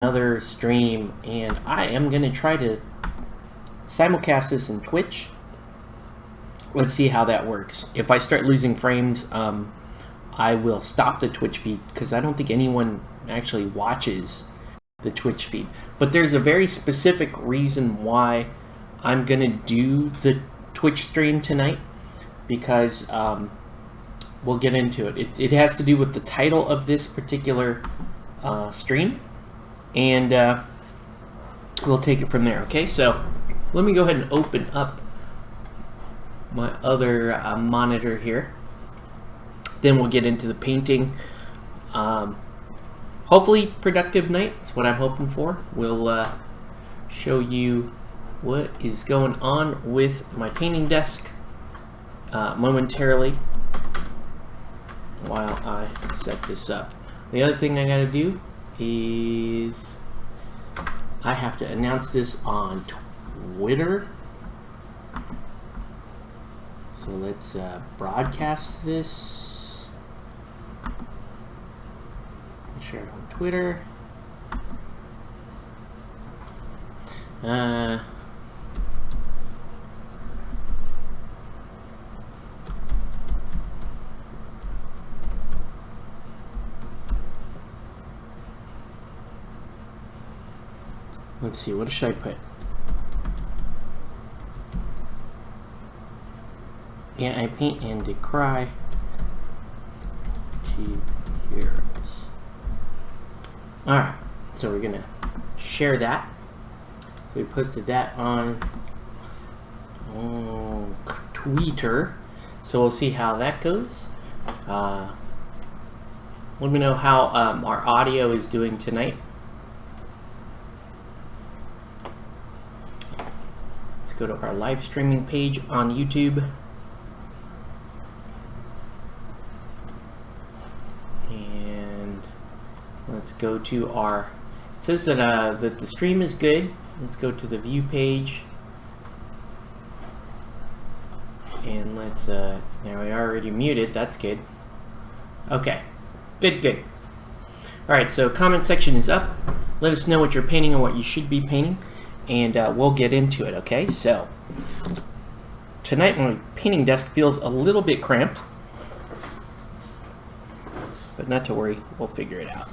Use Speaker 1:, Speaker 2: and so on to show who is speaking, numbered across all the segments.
Speaker 1: Another stream, and I am going to try to simulcast this in Twitch. Let's see how that works. If I start losing frames, I will stop the Twitch feed because I don't think anyone actually watches the Twitch feed. But there's a very specific reason why I'm going to do the Twitch stream tonight, because we'll get into it. It has to do with the title of this particular stream. And we'll take it from there. Okay, so let me go ahead and open up my other monitor here. Then we'll get into the painting. Hopefully productive night. That's what I'm hoping for. We'll show you what is going on with my painting desk momentarily while I set this up. The other thing I gotta do is I have to announce this on Twitter. So let's broadcast this. Share it on Twitter. Let's see, what should I put? Yeah, I paint and decry to heroes. Alright, so we're gonna share that. So we posted that on Twitter. So we'll see how that goes. Let me know how our audio is doing tonight. Go to our live streaming page on YouTube. And let's go to our, it says that, that the stream is good. Let's go to the view page. And let's, now we are already muted, that's good. Okay, good. All right, so comment section is up. Let us know what you're painting and what you should be painting. And we'll get into it, okay? So, tonight my painting desk feels a little bit cramped. But not to worry, we'll figure it out.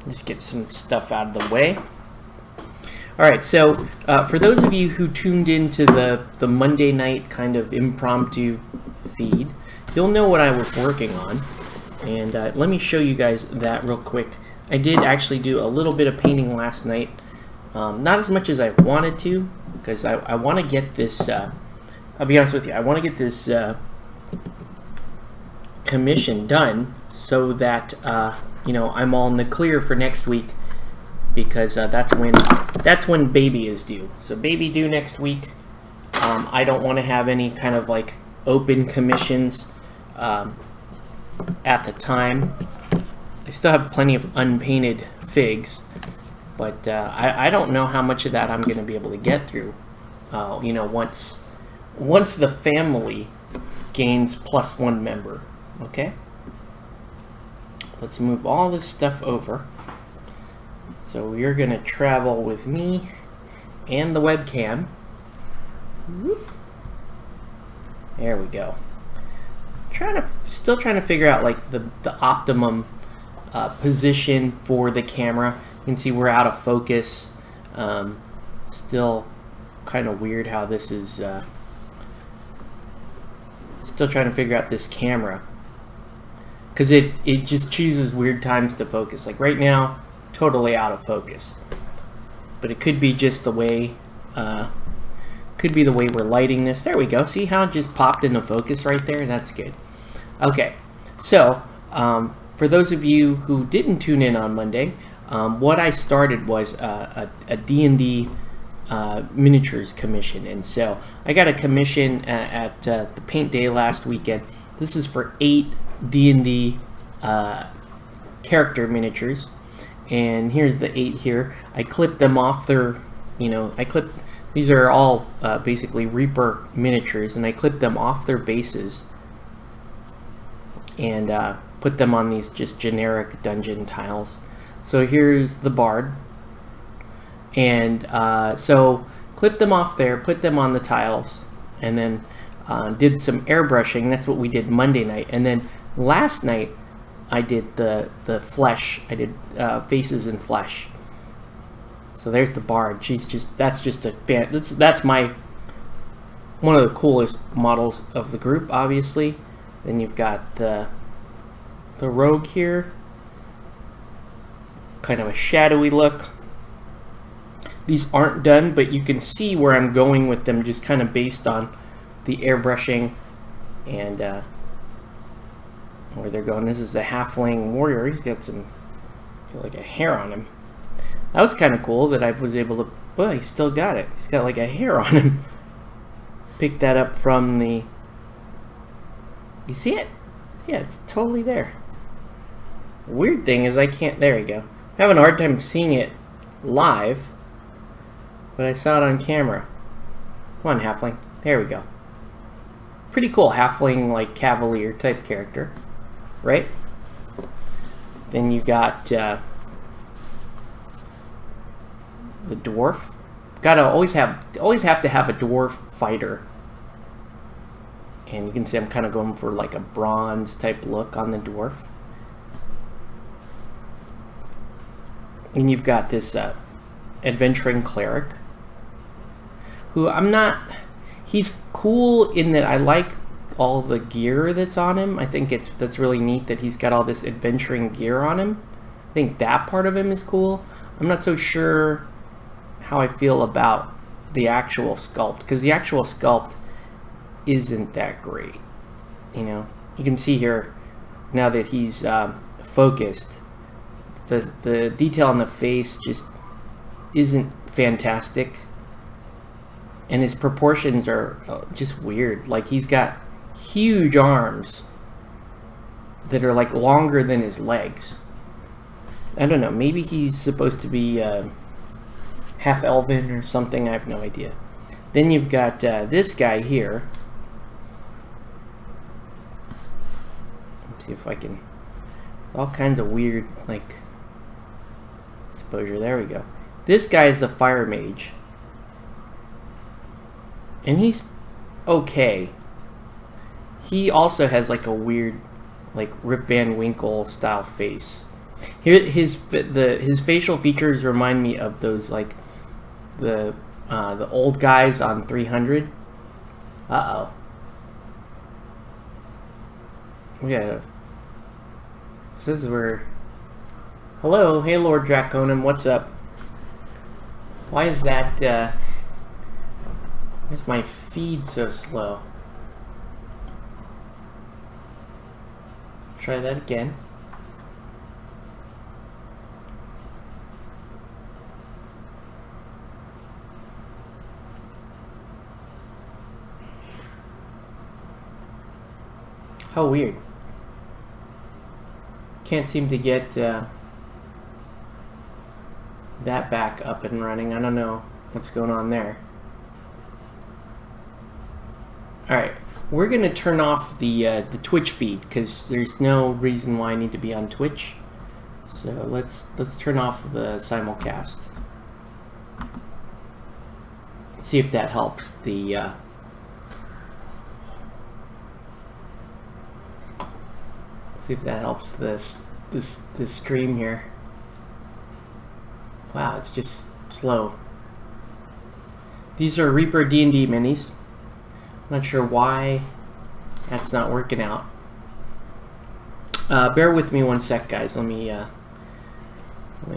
Speaker 1: Just get some stuff out of the way. Alright, so for those of you who tuned into the Monday night kind of impromptu feed, you'll know what I was working on. And let me show you guys that real quick. I did actually do a little bit of painting last night. Not as much as I wanted to, because I want to get this, I'll be honest with you, I want to get this commission done so that, you know, I'm all in the clear for next week, because that's when baby is due. So baby due next week. I don't want to have any kind of like open commissions at the time. I still have plenty of unpainted figs. But I don't know how much of that I'm going to be able to get through, you know, once the family gains +1 member, okay? Let's move all this stuff over. So you're going to travel with me and the webcam. Whoop. There we go. Still trying to figure out like the optimum position for the camera. You can see we're out of focus. Still kind of weird how this is. Still trying to figure out this camera, because it just chooses weird times to focus. Like right now, totally out of focus. But it could be just the way. Could be the way we're lighting this. There we go. See how it just popped into focus right there? That's good. Okay, so for those of you who didn't tune in on Monday. What I started was a D&D miniatures commission, and so I got a commission at the paint day last weekend. This is for 8 D&D character miniatures, and here's the 8 here. I clipped them off their, you know, these are all basically Reaper miniatures, and I clipped them off their bases and put them on these just generic dungeon tiles. So here's the Bard. And so clip them off there, put them on the tiles, and then did some airbrushing. That's what we did Monday night. And then last night I did the flesh. I did faces and flesh. So there's the Bard. That's just a fan. That's my one of the coolest models of the group, obviously. Then you've got the rogue here, kind of a shadowy look. These aren't done, but you can see where I'm going with them, just kind of based on the airbrushing and where they're going. This is the halfling warrior. He's got like a hair on him. That was kind of cool that I was able to. Well, he still got it. He's got like a hair on him. Pick that up from the. You see it? Yeah, it's totally there. The weird thing is I can't. There you go. I'm having a hard time seeing it live, but I saw it on camera. Come on, halfling. There we go. Pretty cool halfling, like cavalier type character, right? Then you got the dwarf. Gotta always have to have a dwarf fighter. And you can see I'm kind of going for like a bronze type look on the dwarf. And you've got this adventuring cleric, who he's cool in that I like all the gear that's on him. I think that's really neat that he's got all this adventuring gear on him. I think that part of him is cool. I'm not so sure how I feel about the actual sculpt, because the actual sculpt isn't that great. You know, you can see here now that he's focused, the detail on the face just isn't fantastic, and his proportions are just weird. Like, he's got huge arms that are like longer than his legs. I don't know, maybe he's supposed to be half elven or something. I have no idea. Then you've got this guy here. Let's see if I can. All kinds of weird, like, exposure. There we go. This guy is the fire mage, and he's okay. He also has like a weird, like, Rip Van Winkle style face. Here, his facial features remind me of those, like, the old guys on 300. Uh-oh. We got a. Says we're. Hello, hey Lord Draconum, what's up? Why is that? Why is my feed so slow? Try that again. How weird. Can't seem to get that back up and running. I don't know what's going on there. Alright, we're going to turn off the Twitch feed because there's no reason why I need to be on Twitch. So let's turn off the simulcast. See if that helps the see if that helps this stream here. Wow, it's just slow. These are Reaper D&D minis. Not sure why that's not working out. Bear with me one sec, guys. Let me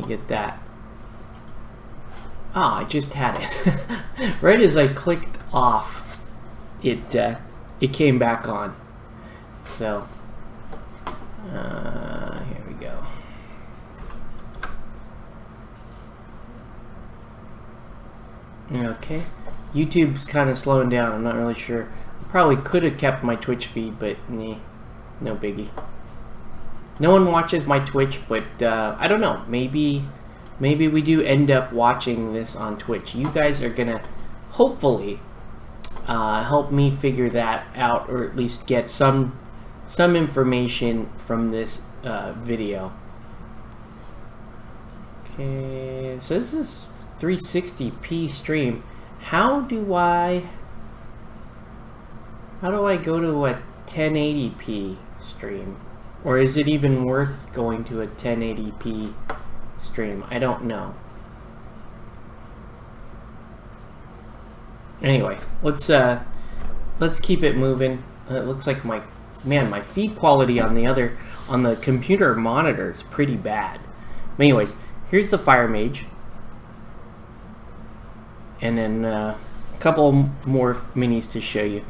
Speaker 1: get that. Ah, I just had it. Right as I clicked off, it came back on. So here we go. Okay, YouTube's kind of slowing down. I'm not really sure. Probably could have kept my Twitch feed, but nah, no biggie. No one watches my Twitch, but I don't know. Maybe we do end up watching this on Twitch. You guys are gonna hopefully help me figure that out, or at least get some information from this video. Okay, so this is 360p stream. How do I go to a 1080p stream? Or is it even worth going to a 1080p stream? I don't know. Anyway, let's keep it moving. It looks like my feed quality on the computer monitor is pretty bad. But anyways, here's the Fire Mage, and then a couple more minis to show you.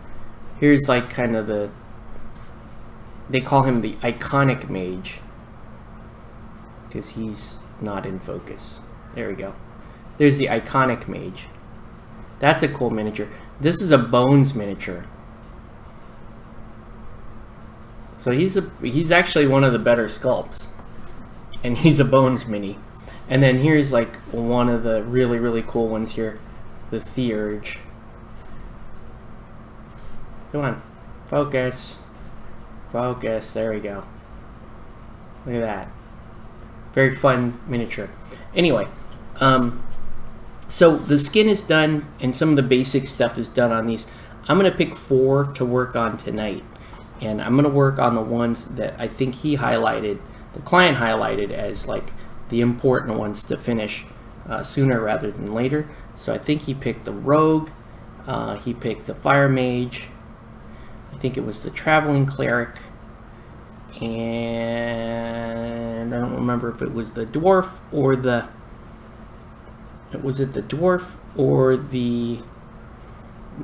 Speaker 1: Here's like kind of they call him the iconic mage because he's not in focus. There we go. There's the iconic mage. That's a cool miniature. This is a Bones miniature. So he's actually one of the better sculpts. And he's a Bones mini. And then here's like one of the really, really cool ones here. The Theurge. Come on. Focus. Focus. There we go. Look at that. Very fun miniature. Anyway, so the skin is done, and some of the basic stuff is done on these. I'm going to pick 4 to work on tonight, and I'm going to work on the ones that I think he highlighted, the client highlighted as like the important ones to finish sooner rather than later. So I think he picked the Rogue, he picked the Fire Mage, I think it was the Traveling Cleric, and I don't remember if it was the Dwarf or the... Was it the Dwarf or the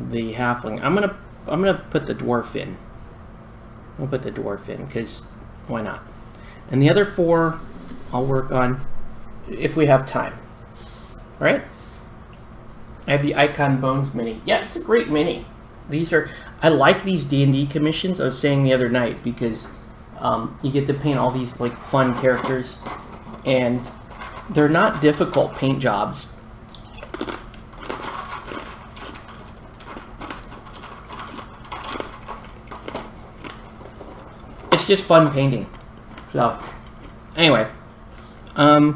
Speaker 1: Halfling? I'm gonna put the Dwarf in. I'll put the Dwarf in because why not? And the other 4 I'll work on if we have time. All right. I have the Icon Bones mini. Yeah, it's a great mini. I like these D&D commissions. I was saying the other night because you get to paint all these like fun characters, and they're not difficult paint jobs. It's just fun painting. So anyway, so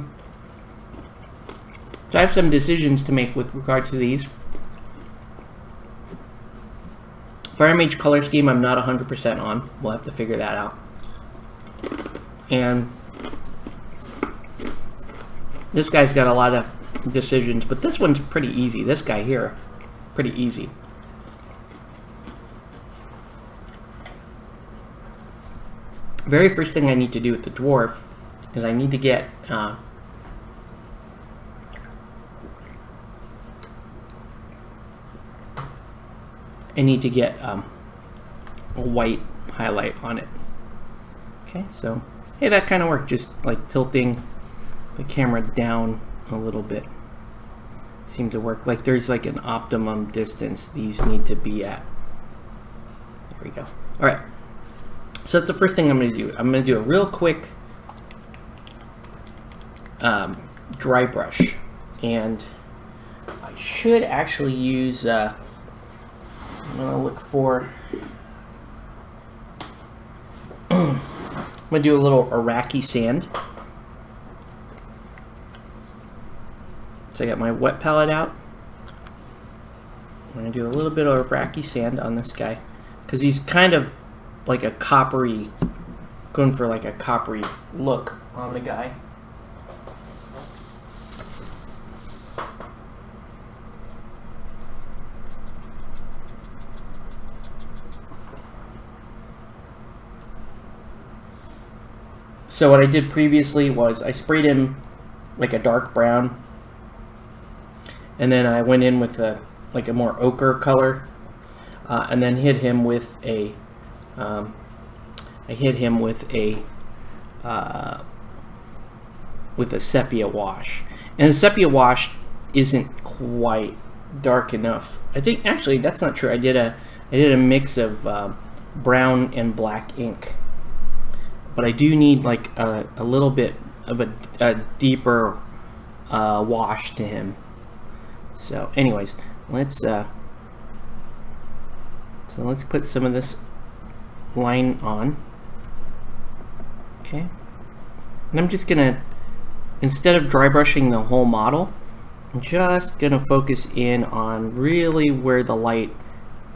Speaker 1: I have some decisions to make with regard to these. Fire Mage color scheme I'm not 100% on. We'll have to figure that out. And this guy's got a lot of decisions, but this one's pretty easy. This guy here, pretty easy. Very first thing I need to do with the Dwarf is I need to get I need to get a white highlight on it. Okay, so hey, that kind of worked, just like tilting the camera down a little bit. Seems to work. Like there's like an optimum distance these need to be at. There we go. All right. So that's the first thing I'm going to do. I'm going to do a real quick dry brush, and I should actually use. I'm going to look for. I'm going to do a little Iraqi sand. So I got my wet palette out. I'm going to do a little bit of Iraqi sand on this guy because he's kind of like a coppery, going for like a coppery look on the guy. So what I did previously was I sprayed him like a dark brown, and then I went in with a like a more ochre color, and then hit him with a sepia wash, and the sepia wash isn't quite dark enough. I think actually that's not true. I did a mix of brown and black ink, but I do need like a little bit of a deeper wash to him. So anyways, let's put some of this line on. Okay, and I'm just gonna instead of dry brushing the whole model, I'm just going to focus in on really where the light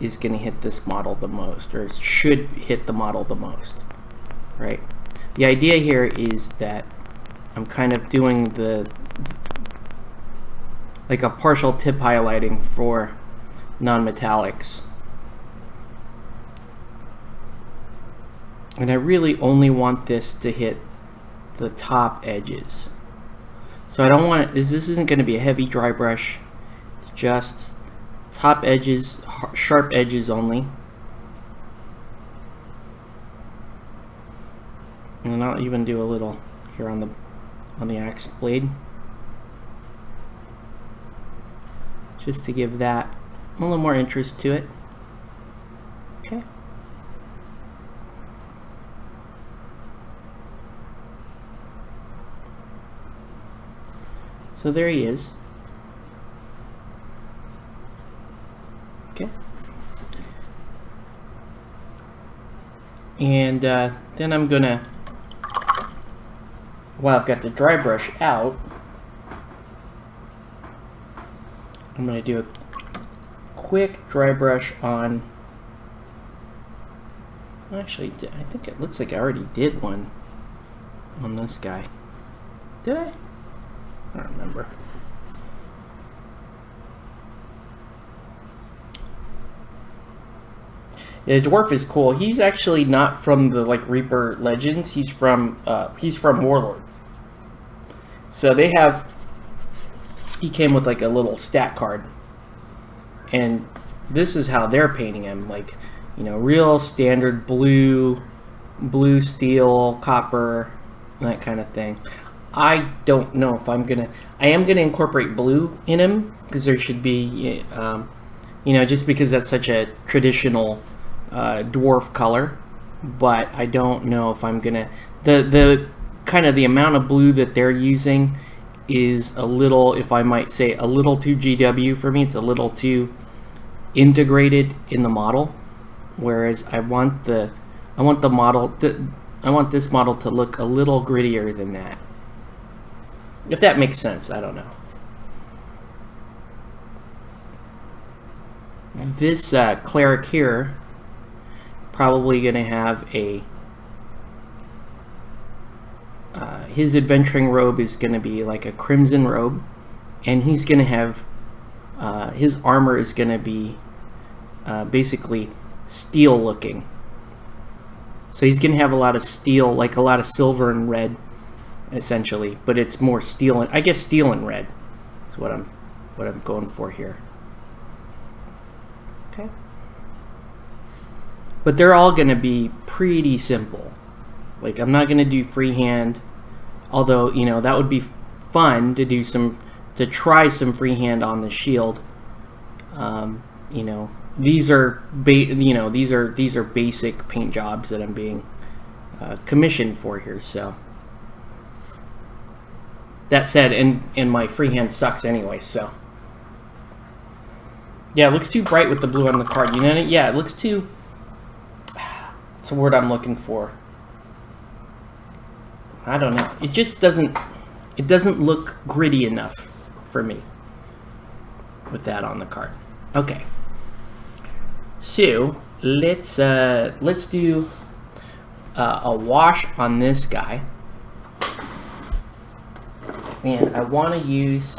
Speaker 1: is going to hit this model the most, or should hit the model the most, right? The idea here is that I'm kind of doing like a partial tip highlighting for non-metallics. And I really only want this to hit the top edges. So I don't want it, this isn't going to be a heavy dry brush. It's just top edges, sharp edges only. And I'll even do a little here on the axe blade, just to give that a little more interest to it. Okay. So there he is. Okay. And then I'm gonna, while I've got the dry brush out, I'm gonna do a quick dry brush on, actually, I think it looks like I already did one on this guy. Did I? I don't remember. Yeah, Dwarf is cool. He's actually not from the like Reaper Legends. He's from Warlord. So they have. He came with like a little stat card, and this is how they're painting him. Like, you know, real standard blue, steel, copper, that kind of thing. I don't know if I'm gonna. I am gonna incorporate blue in him because there should be, you know, just because that's such a traditional dwarf color. But I don't know if I'm gonna. The kind of the amount of blue that they're using is a little, if I might say, a little too GW for me. It's a little too integrated in the model, whereas I want the model. I want this model to look a little grittier than that. If that makes sense, I don't know. This cleric here, probably going to have a, his adventuring robe is going to be like a crimson robe, and he's going to have, his armor is going to be basically steel looking. So he's going to have a lot of steel, like a lot of silver and red, essentially, but it's more steel and, I guess, steel and red is what I'm going for here. Okay. But they're all going to be pretty simple. Like, I'm not going to do freehand, although, you know, that would be fun to do to try some freehand on the shield. You know, these are these are basic paint jobs that I'm being commissioned for here. So that said, and my freehand sucks anyway. So yeah, it looks too bright with the blue on the card. You know, yeah, it looks too. It's a word I'm looking for. I don't know. It just doesn't. It doesn't look gritty enough for me with that on the card. Okay. So let's do a wash on this guy, and I want to use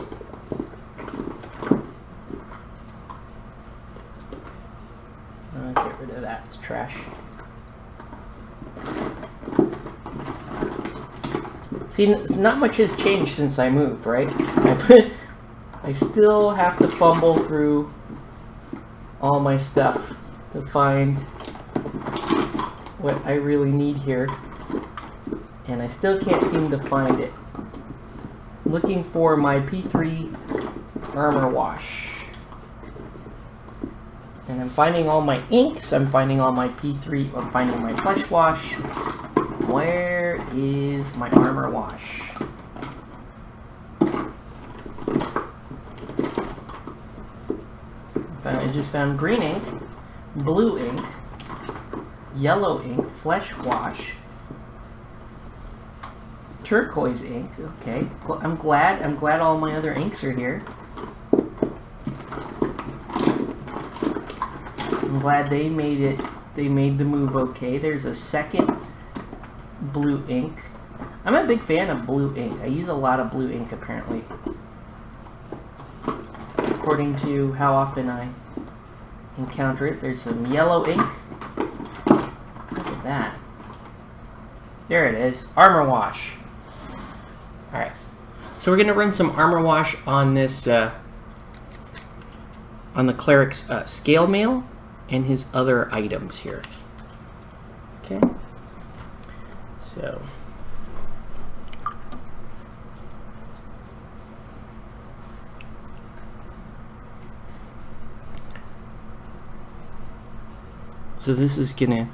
Speaker 1: get rid of that. It's trash. See, not much has changed since I moved, right? I still have to fumble through all my stuff to find what I really need here, and I still can't seem to find it. Looking for my P3 armor wash, and I'm finding all my inks, I'm finding all my P3, I'm finding my flesh wash. Where is my armor wash? I just found green ink, blue ink, yellow ink, flesh wash, turquoise ink. Okay, I'm glad all my other inks are here. I'm glad they made it. They made the move okay. There's a second blue ink. I'm a big fan of blue ink. I use a lot of blue ink apparently, according to how often I encounter it. There's some yellow ink. Look at that. There it is. Armor wash. Alright. So we're going to run some armor wash on this, on the cleric's scale mail and his other items here. Okay. So. So this is gonna,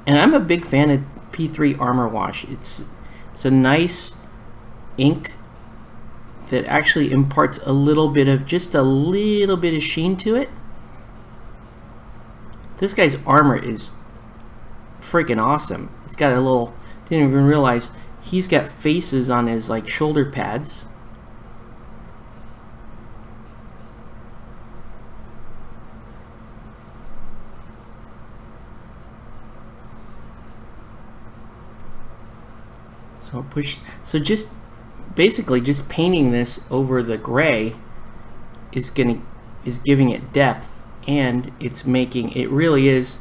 Speaker 1: and I'm a big fan of P3 Armor Wash. It's a nice ink that actually imparts a little bit of, just a little bit of sheen to it. This guy's armor is freaking awesome. It's got a little, didn't even realize, he's got faces on his like shoulder pads. So push. So just basically just painting this over the gray is giving it depth, and it's making it really is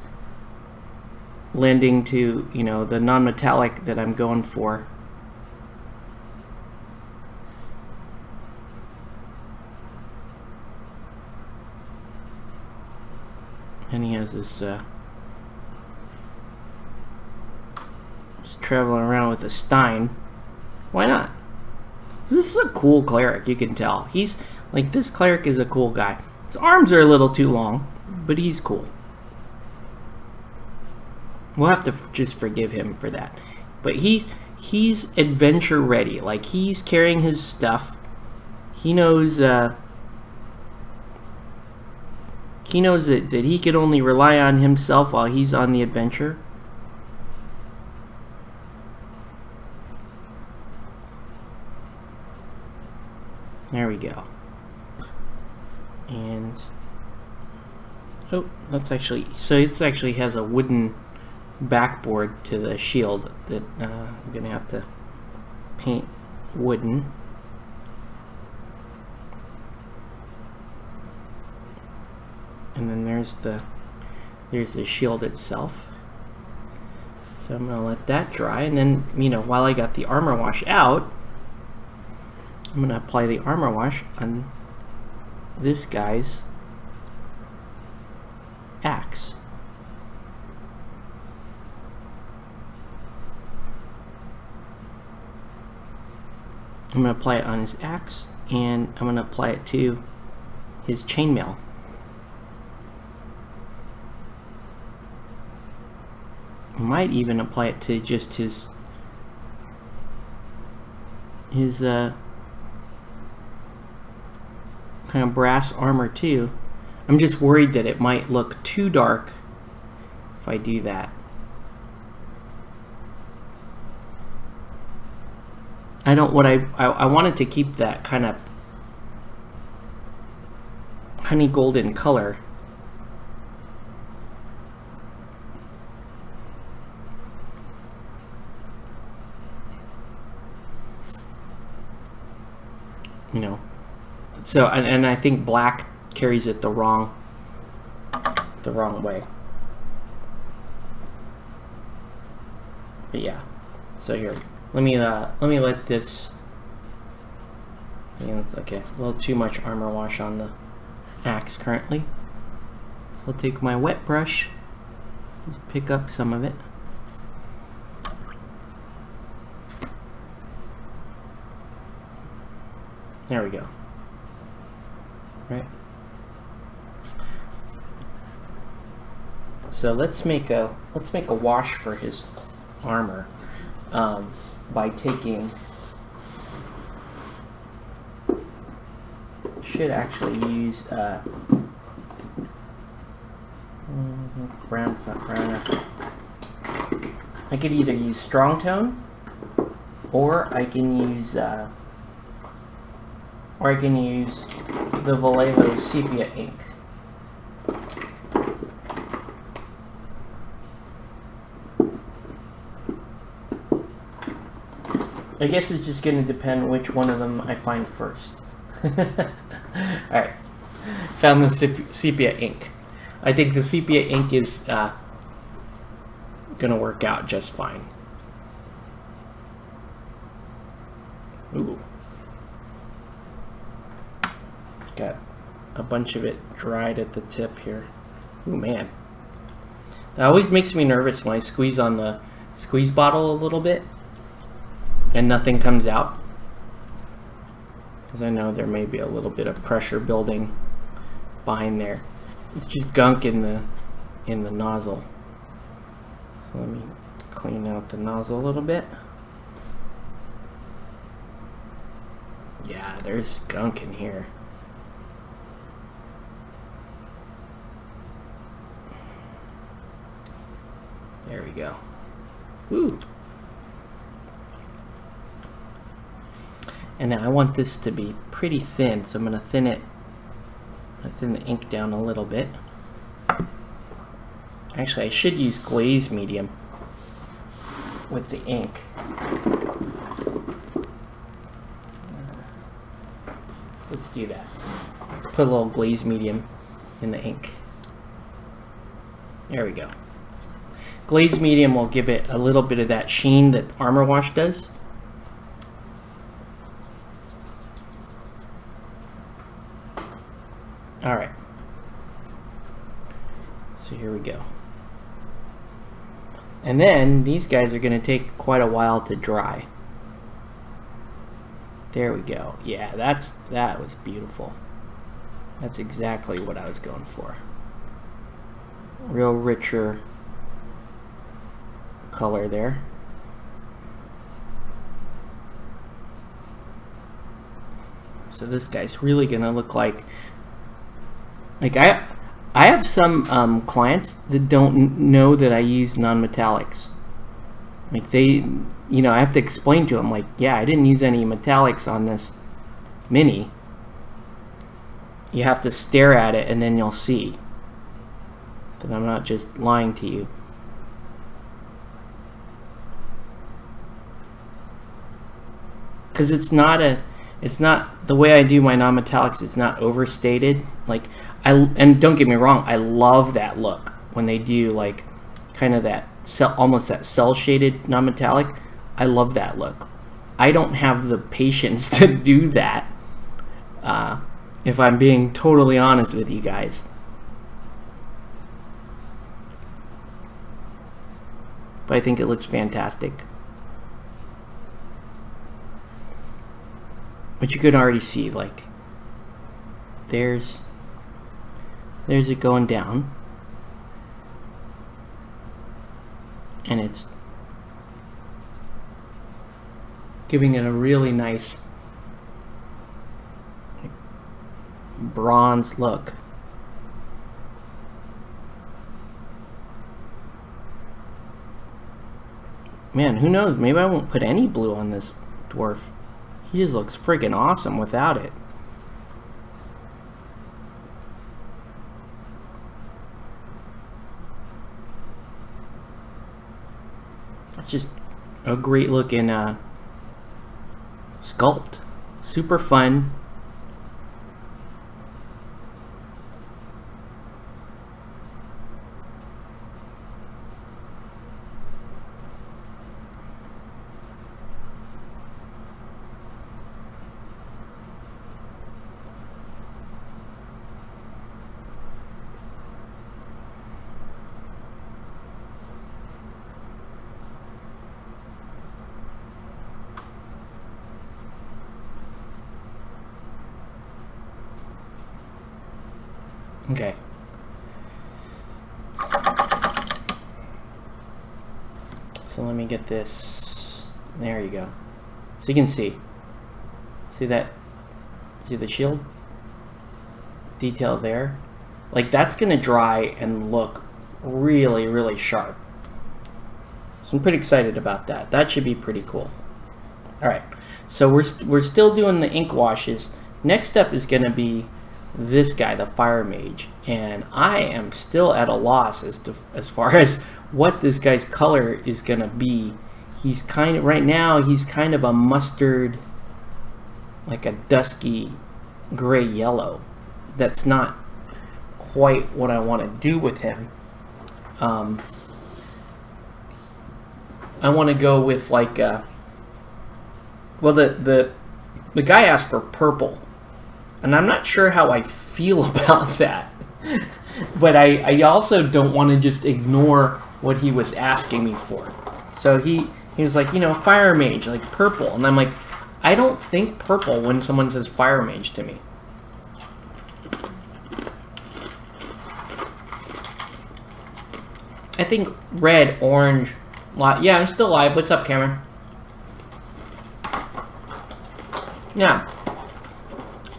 Speaker 1: lending to, you know, the non-metallic that I'm going for. And he has this traveling around with a Stein. Why not? This is a cool cleric, you can tell. He's like, this cleric is a cool guy. His arms are a little too long, but he's cool. We'll have to just forgive him for that. But he's adventure ready. Like, he's carrying his stuff. He knows that he can only rely on himself while he's on the adventure. There we go. And oh, that's actually, so it actually has a wooden backboard to the shield that I'm gonna have to paint wooden. And then there's the shield itself. So I'm gonna let that dry, and then, you know, while I got the armor wash out, I'm going to apply the armor wash on this guy's axe. I'm going to apply it on his axe, and I'm going to apply it to his chainmail. I might even apply it to just his kind of brass armor too. I'm just worried that it might look too dark if I do that. I don't, what I wanted to keep that kind of honey golden color. You know. So, and I think black carries it the wrong way. But yeah. So here, let me let this. Okay, a little too much armor wash on the axe currently. So I'll take my wet brush, just pick up some of it. There we go. Right. So let's make a wash for his armor by taking. Should actually use brown's not brown enough. I could either use strong tone or I can use the Vallejo sepia ink. I guess it's just going to depend which one of them I find first. Alright, found the sepia ink. I think the sepia ink is going to work out just fine. Ooh. Got a bunch of it dried at the tip here. Ooh, man. That always makes me nervous when I squeeze on the squeeze bottle a little bit and nothing comes out, because I know there may be a little bit of pressure building behind there. It's just gunk in the nozzle. So let me clean out the nozzle a little bit. Yeah, there's gunk in here. There we go. Ooh. And now I want this to be pretty thin, so I'm going to thin it. I thin the ink down a little bit. Actually, I should use glaze medium with the ink. Let's do that. Let's put a little glaze medium in the ink. There we go. Glaze medium will give it a little bit of that sheen that Armor Wash does. Alright, so here we go. And then these guys are going to take quite a while to dry. There we go. Yeah, that was beautiful. That's exactly what I was going for. Real richer color there. So this guy's really going to look like I have some clients that don't know that I use non-metallics. Like they, you know, I have to explain to them, like, yeah, I didn't use any metallics on this mini. You have to stare at it and then you'll see that I'm not just lying to you. Because it's not the way I do my non-metallics, it's not overstated. Like, and don't get me wrong, I love that look when they do like kind of that almost that cell shaded non-metallic. I love that look. I don't have the patience to do that, if I'm being totally honest with you guys. But I think it looks fantastic. But you can already see, like, there's it going down, and it's giving it a really nice bronze look. Man, who knows, maybe I won't put any blue on this dwarf. He just looks friggin' awesome without it. That's just a great looking sculpt. Super fun. Okay. So let me get this. There you go. So you can see. See that? See the shield detail there? Like, that's gonna dry and look really, really sharp. So I'm pretty excited about that. That should be pretty cool. All right, so we're still doing the ink washes. Next up is going to be this guy, the Fire Mage, and I am still at a loss as far as what this guy's color is going to be. He's kind of, right now, he's kind of a mustard, like a dusky gray yellow. That's not quite what I want to do with him. I want to go with like well, the guy asked for purple, and I'm not sure how I feel about that. But I also don't want to just ignore what he was asking me for. So he was like, you know, Fire Mage, like purple, and I'm like, I don't think purple when someone says Fire Mage to me. I think red, orange. Yeah, I'm still live. What's up, Cameron? Yeah.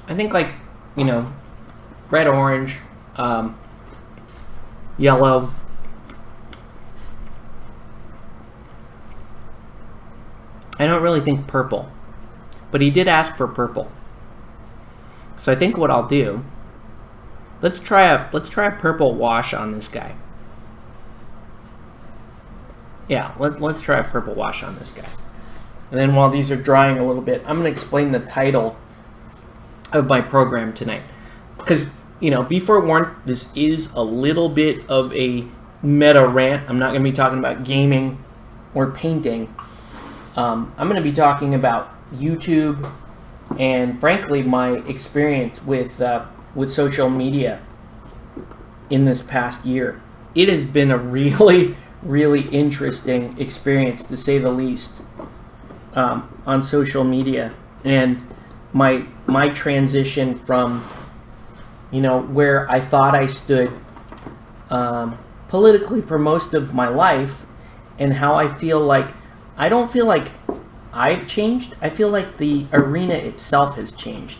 Speaker 1: I think, like, you know, red, orange, yellow. I don't really think purple. But he did ask for purple. So I think what I'll do, let's try a purple wash on this guy. Yeah, let's try a purple wash on this guy. And then while these are drying a little bit, I'm going to explain the title of my program tonight. Because, you know, be forewarned, this is a little bit of a meta rant. I'm not going to be talking about gaming or painting. I'm going to be talking about YouTube and, frankly, my experience with social media in this past year. It has been a really interesting experience, to say the least, on social media, and my transition from, you know, where I thought I stood politically for most of my life, and how I feel like I don't feel like I've changed. I feel like the arena itself has changed,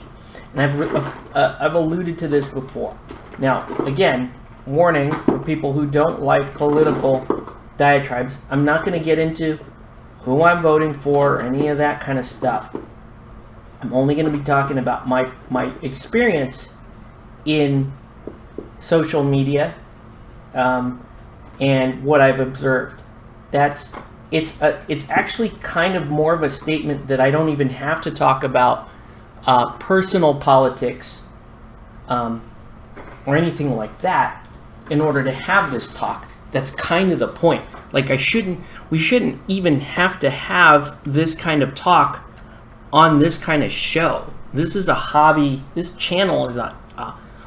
Speaker 1: and I've alluded to this before. Now, again, warning for people who don't like political diatribes, I'm not going to get into who I'm voting for or any of that kind of stuff. I'm only going to be talking about my experience in social media and what I've observed. It's actually kind of more of a statement that I don't even have to talk about personal politics or anything like that in order to have this talk. That's kind of the point. Like, we shouldn't even have to have this kind of talk on this kind of show. This is a hobby. This channel is a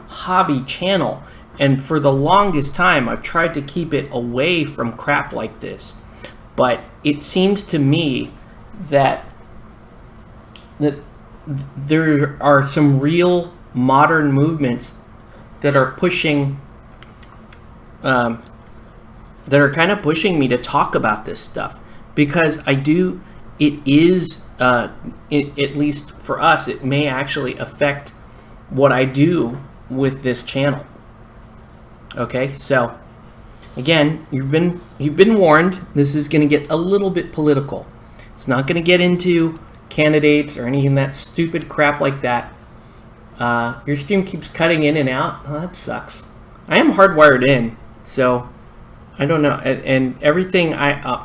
Speaker 1: hobby channel. And for the longest time, I've tried to keep it away from crap like this. But it seems to me that there are some real modern movements that are pushing, that are kind of pushing me to talk about this stuff, because it is, at least for us, it may actually affect what I do with this channel. Okay, so again, you've been warned. This is going to get a little bit political. It's not going to get into candidates or any of that stupid crap like that. Your stream keeps cutting in and out. Oh, that sucks. I am hardwired in, so I don't know. And everything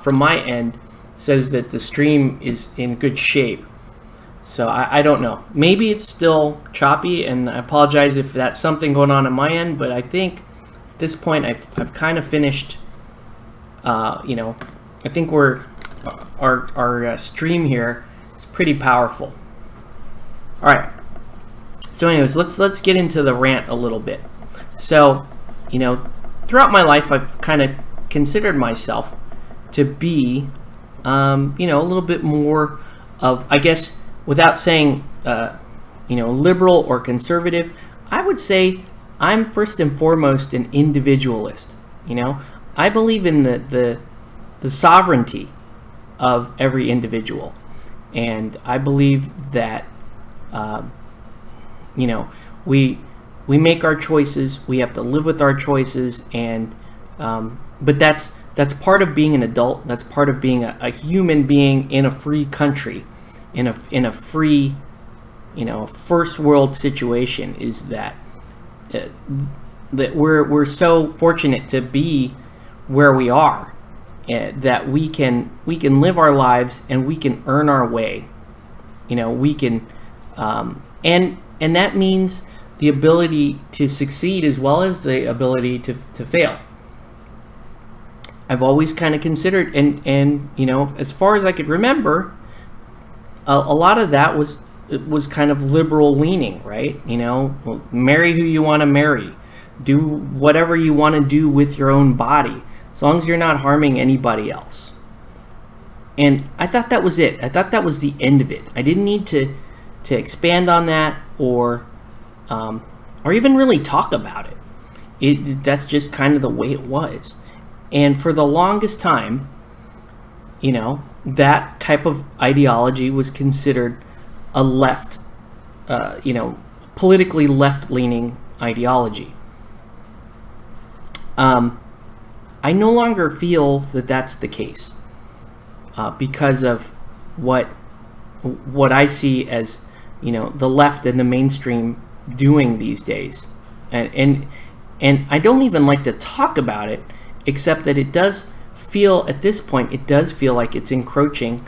Speaker 1: from my end says that the stream is in good shape. So I don't know. Maybe it's still choppy, and I apologize if that's something going on my end. But I think at this point I've kind of finished. You know, I think our stream here is pretty powerful. All right. So, anyways, let's get into the rant a little bit. So, you know, throughout my life, I've kind of considered myself to be, you know, a little bit more of, I guess, without saying, you know, liberal or conservative, I would say I'm first and foremost an individualist. You know, I believe in the sovereignty of every individual, and I believe that, you know, we make our choices. We have to live with our choices, and but that's part of being an adult. That's part of being a human being in a free country. in a free, first world situation, is that that we're so fortunate to be where we are, that we can live our lives and we can earn our way. We can, and that means the ability to succeed as well as the ability to fail. I've always kind of considered, and as far as I could remember, a lot of that was kind of liberal leaning, right? Well, marry who you want to marry, do whatever you want to do with your own body, as long as you're not harming anybody else. And I thought that was it. I thought that was the end of it. I didn't need to expand on that or even really talk about it. That's just kind of the way it was. And for the longest time, that type of ideology was considered a left, politically left-leaning ideology. I no longer feel that that's the case because of what I see as, the left and the mainstream doing these days. And I don't even like to talk about it, except that it does feel, at this point, it does feel like it's encroaching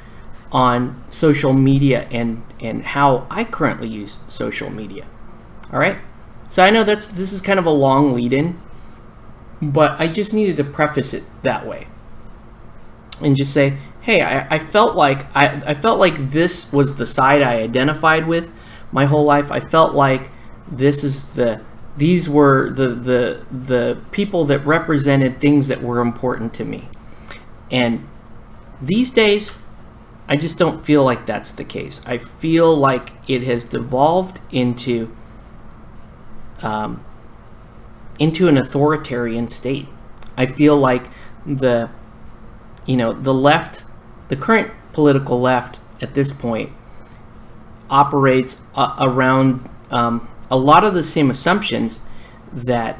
Speaker 1: on social media and how I currently use social media. All right? So I know this is kind of a long lead-in, but I just needed to preface it that way and just say, hey, I felt like this was the side I identified with my whole life. I felt like these were the people that represented things that were important to me. And these days, I just don't feel like that's the case. I feel like it has devolved into an authoritarian state. I feel like the left, the current political left at this point, operates around a lot of the same assumptions that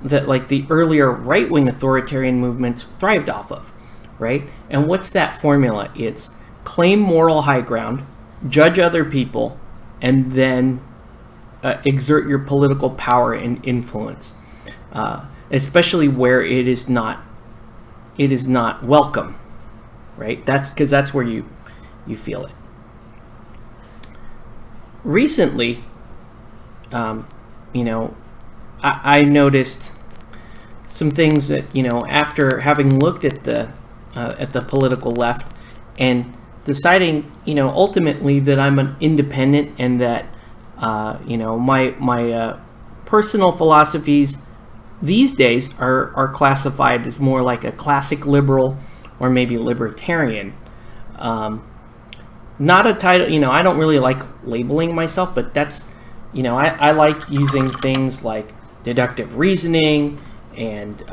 Speaker 1: like the earlier right-wing authoritarian movements thrived off of, right? And what's that formula? It's claim moral high ground, judge other people, and then exert your political power and influence, especially where it is not welcome, right? That's because that's where you feel it. Recently, I noticed some things that, after having looked at the political left and deciding, ultimately that I'm an independent and that, my personal philosophies these days are classified as more like a classic liberal or maybe libertarian. Not a title, I don't really like labeling myself, but that's, I like using things like deductive reasoning and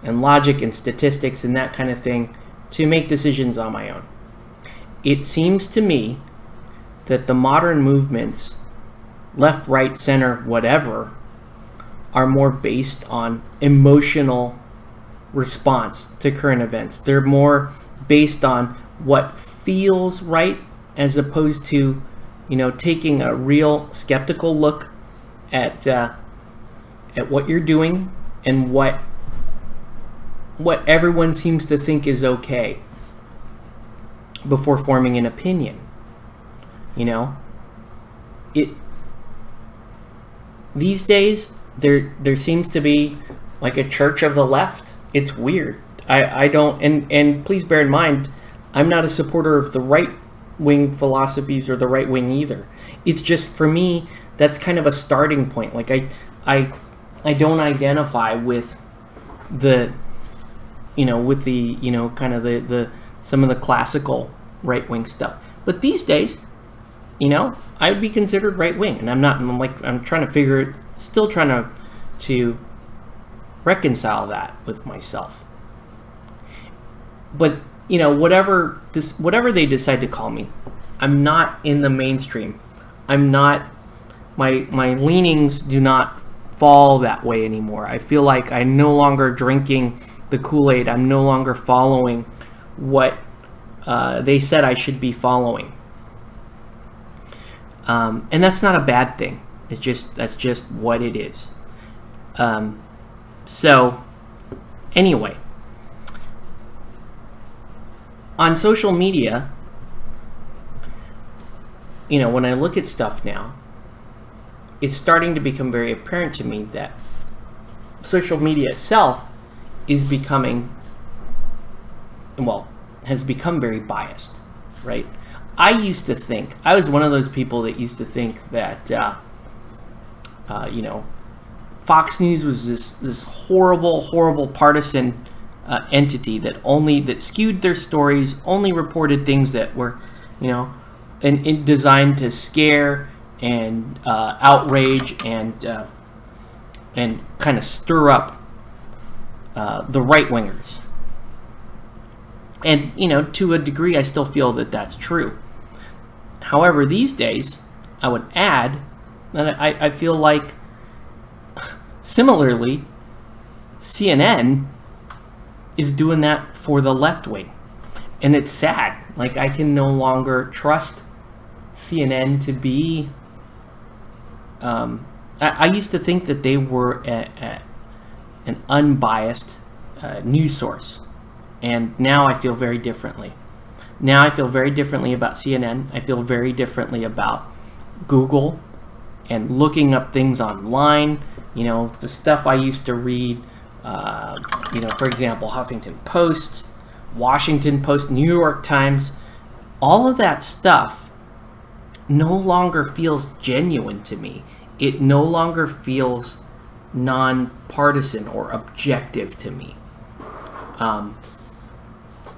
Speaker 1: logic and statistics and that kind of thing to make decisions on my own. It seems to me that the modern movements, left, right, center, whatever, are more based on emotional response to current events. They're more based on what feels right, as opposed to, taking a real skeptical look at what you're doing and what everyone seems to think is okay before forming an opinion. These days there seems to be like a church of the left. It's weird. I don't, and please bear in mind, I'm not a supporter of the right-wing philosophies or the right wing either. It's just, for me, that's kind of a starting point. Like I don't identify with the kind of the some of the classical right-wing stuff. But these days, I would be considered right-wing, and I'm not. I'm trying to still trying to reconcile that with myself. But whatever they decide to call me, I'm not in the mainstream. I'm not. My leanings do not fall that way anymore. I feel like I'm no longer drinking the Kool-Aid. I'm no longer following what they said I should be following. And that's not a bad thing. That's just what it is. So anyway, on social media, when I look at stuff now, it's starting to become very apparent to me that social media itself is has become very biased, right? I was one of those people that used to think that, Fox News was this horrible partisan entity that skewed their stories, only reported things that were, and designed to scare and outrage and kind of stir up the right-wingers. And, to a degree, I still feel that that's true. However, these days, I would add that I feel like, similarly, CNN is doing that for the left wing. And it's sad. Like, I can no longer trust CNN to be... I used to think that they were an unbiased news source. And now I feel very differently. Now I feel very differently about CNN. I feel very differently about Google and looking up things online. The stuff I used to read, for example, Huffington Post, Washington Post, New York Times, all of that stuff no longer feels genuine to me. It no longer feels nonpartisan or objective to me.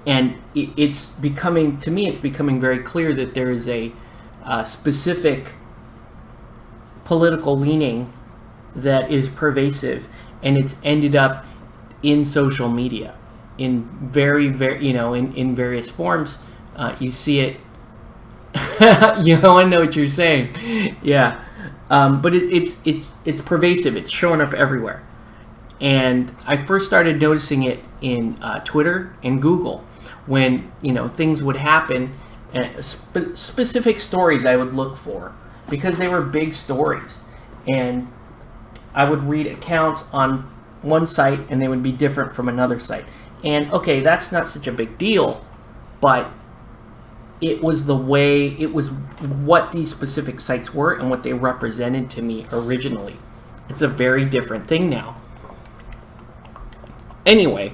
Speaker 1: And it's becoming very clear that there is a specific political leaning that is pervasive, and it's ended up in social media in very in various forms. You see it. I know what you're saying. Yeah, but it's pervasive. It's showing up everywhere. And I first started noticing it in Twitter and Google, when things would happen, specific stories I would look for because they were big stories, and I would read accounts on one site and they would be different from another site. And okay, that's not such a big deal, but it was what these specific sites were and what they represented to me originally. It's a very different thing now. Anyway,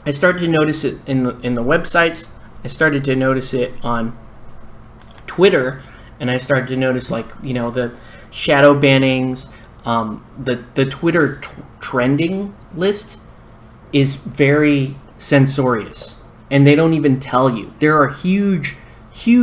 Speaker 1: I started to notice it in the websites. I started to notice it on Twitter, and I started to notice the shadow bannings. The Twitter trending list is very censorious, and they don't even tell you. There are huge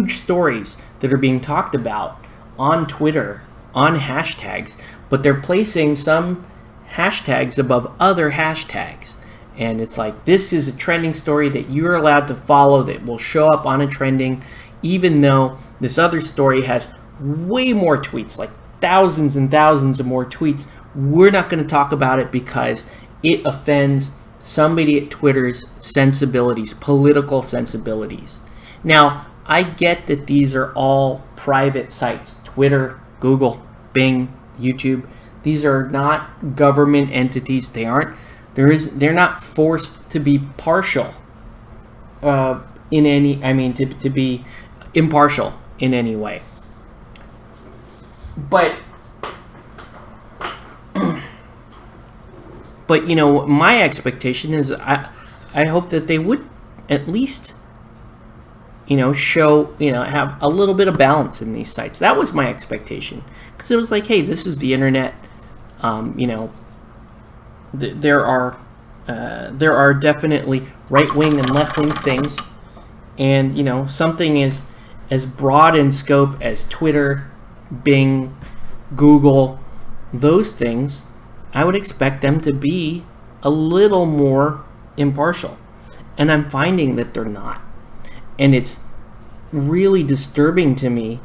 Speaker 1: stories that are being talked about on Twitter on hashtags, but they're placing some hashtags above other hashtags. And it's like, this is a trending story that you're allowed to follow that will show up on a trending, even though this other story has way more tweets, like thousands and thousands of more tweets. We're not going to talk about it because it offends somebody at Twitter's sensibilities, political sensibilities. Now, I get that these are all private sites. Twitter, Google, Bing, YouTube. These are not government entities. They're not forced to be partial to be impartial in any way. But my expectation is I hope that they would at least show, have a little bit of balance in these sites. That was my expectation, because it was like, hey, this is the internet. There are definitely right-wing and left-wing things, and something as broad in scope as Twitter, Bing, Google, those things, I would expect them to be a little more impartial, and I'm finding that they're not. And it's really disturbing to me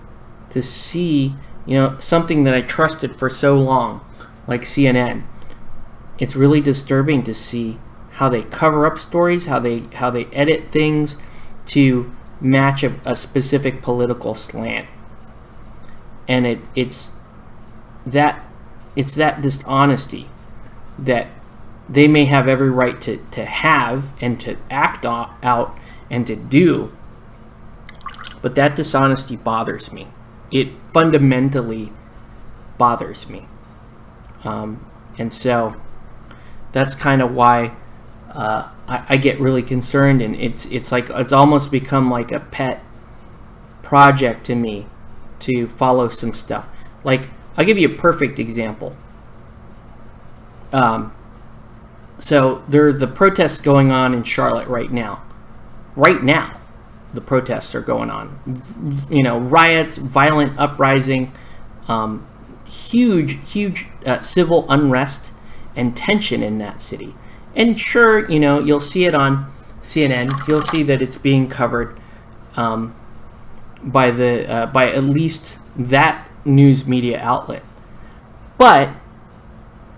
Speaker 1: to see, something that I trusted for so long, like CNN. It's really disturbing to see how they cover up stories, how they edit things, to match a specific political slant. And it's that dishonesty that they may have every right to have and to act out and to do, but that dishonesty bothers me. It fundamentally bothers me. And so that's kind of why I get really concerned, and it's like it's almost become like a pet project to me to follow some stuff. Like, I'll give you a perfect example. So there are the protests going on in Charlotte right now. Right now, the protests are going on. You know, riots, violent uprising, huge civil unrest and tension in that city. And sure, you know, you'll see it on CNN. You'll see that it's being covered by at least that news media outlet. But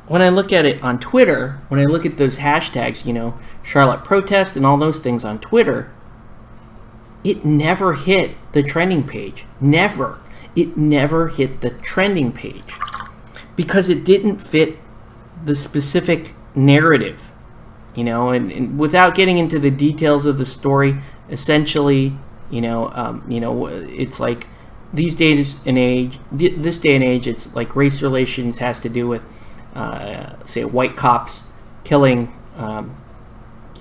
Speaker 1: when I look at it on Twitter, when I look at those hashtags, you know, Charlotte protest and all those things on Twitter, it never hit the trending page. Never. It never hit the trending page because it didn't fit the specific narrative, you know. And without getting into the details of the story, essentially, it's like these days and age, this day and age, it's like race relations has to do with, say, white cops killing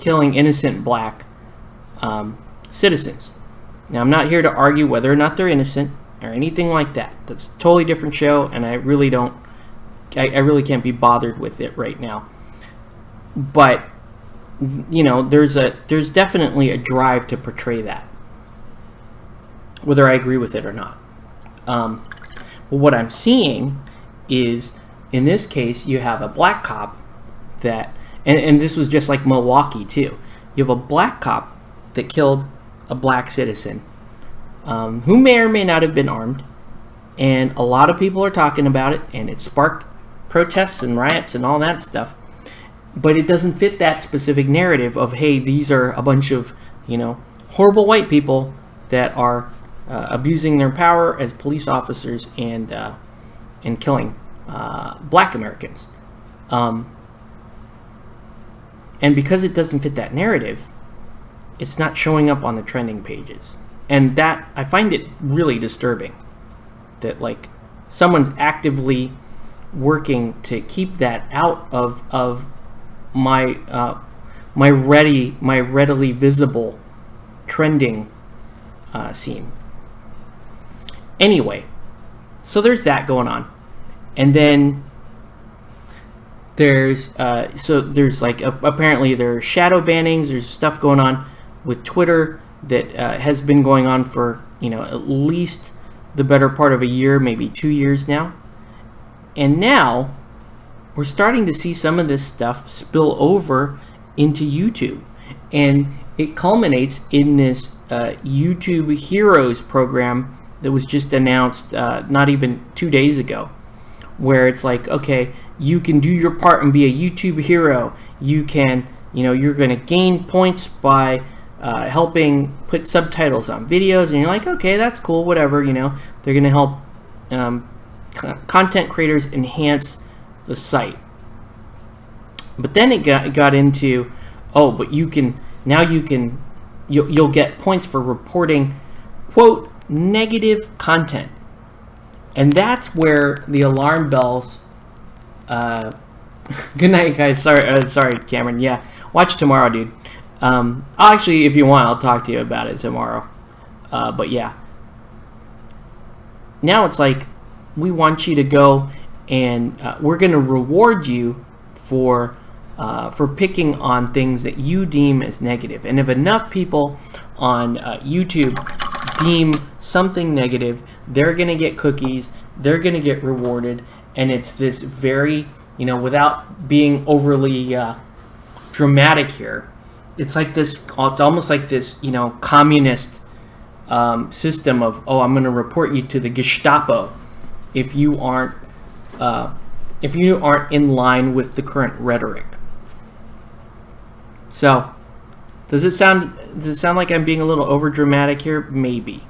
Speaker 1: innocent black citizens. Now, I'm not here to argue whether or not they're innocent or anything like that. That's a totally different show, and I really can't be bothered with it right now. But, you know, there's definitely a drive to portray that, whether I agree with it or not. Well, what I'm seeing is, in this case, you have a black cop that, and this was just like Milwaukee too. You have a black cop that killed a black citizen who may or may not have been armed, and a lot of people are talking about it, and it sparked protests and riots and all that stuff. But it doesn't fit that specific narrative of, hey, these are a bunch of, you know, horrible white people that are abusing their power as police officers and killing black Americans. And because it doesn't fit that narrative, it's not showing up on the trending pages. And that, I find it really disturbing that, like, someone's actively working to keep that out of my readily visible trending scene. Anyway, so there's that going on. And then there's like apparently there's shadow bannings. There's stuff going on with Twitter that has been going on for, you know, at least the better part of a year, maybe 2 years now. And now we're starting to see some of this stuff spill over into YouTube, and it culminates in this YouTube Heroes program that was just announced not even 2 days ago, where it's like, okay, you can do your part and be a YouTube hero. You can, you know, you're going to gain points by helping put subtitles on videos, and you're like, okay, that's cool, whatever, you know. They're going to help content creators enhance the site. But then it got into, oh, but you'll get points for reporting, quote, negative content. And that's where the alarm bells. Good night, guys. Sorry, Cameron. Yeah, watch tomorrow, dude. Actually, if you want, I'll talk to you about it tomorrow. But yeah, now it's like we want you to go, and we're going to reward you for picking on things that you deem as negative. And if enough people on YouTube deem something negative, they're going to get cookies, they're going to get rewarded, and it's this very, you know, without being overly dramatic here, it's like this, it's almost like this, you know, communist system of, oh, I'm going to report you to the Gestapo if you aren't in line with the current rhetoric. So Does it sound like I'm being a little over dramatic here? Maybe.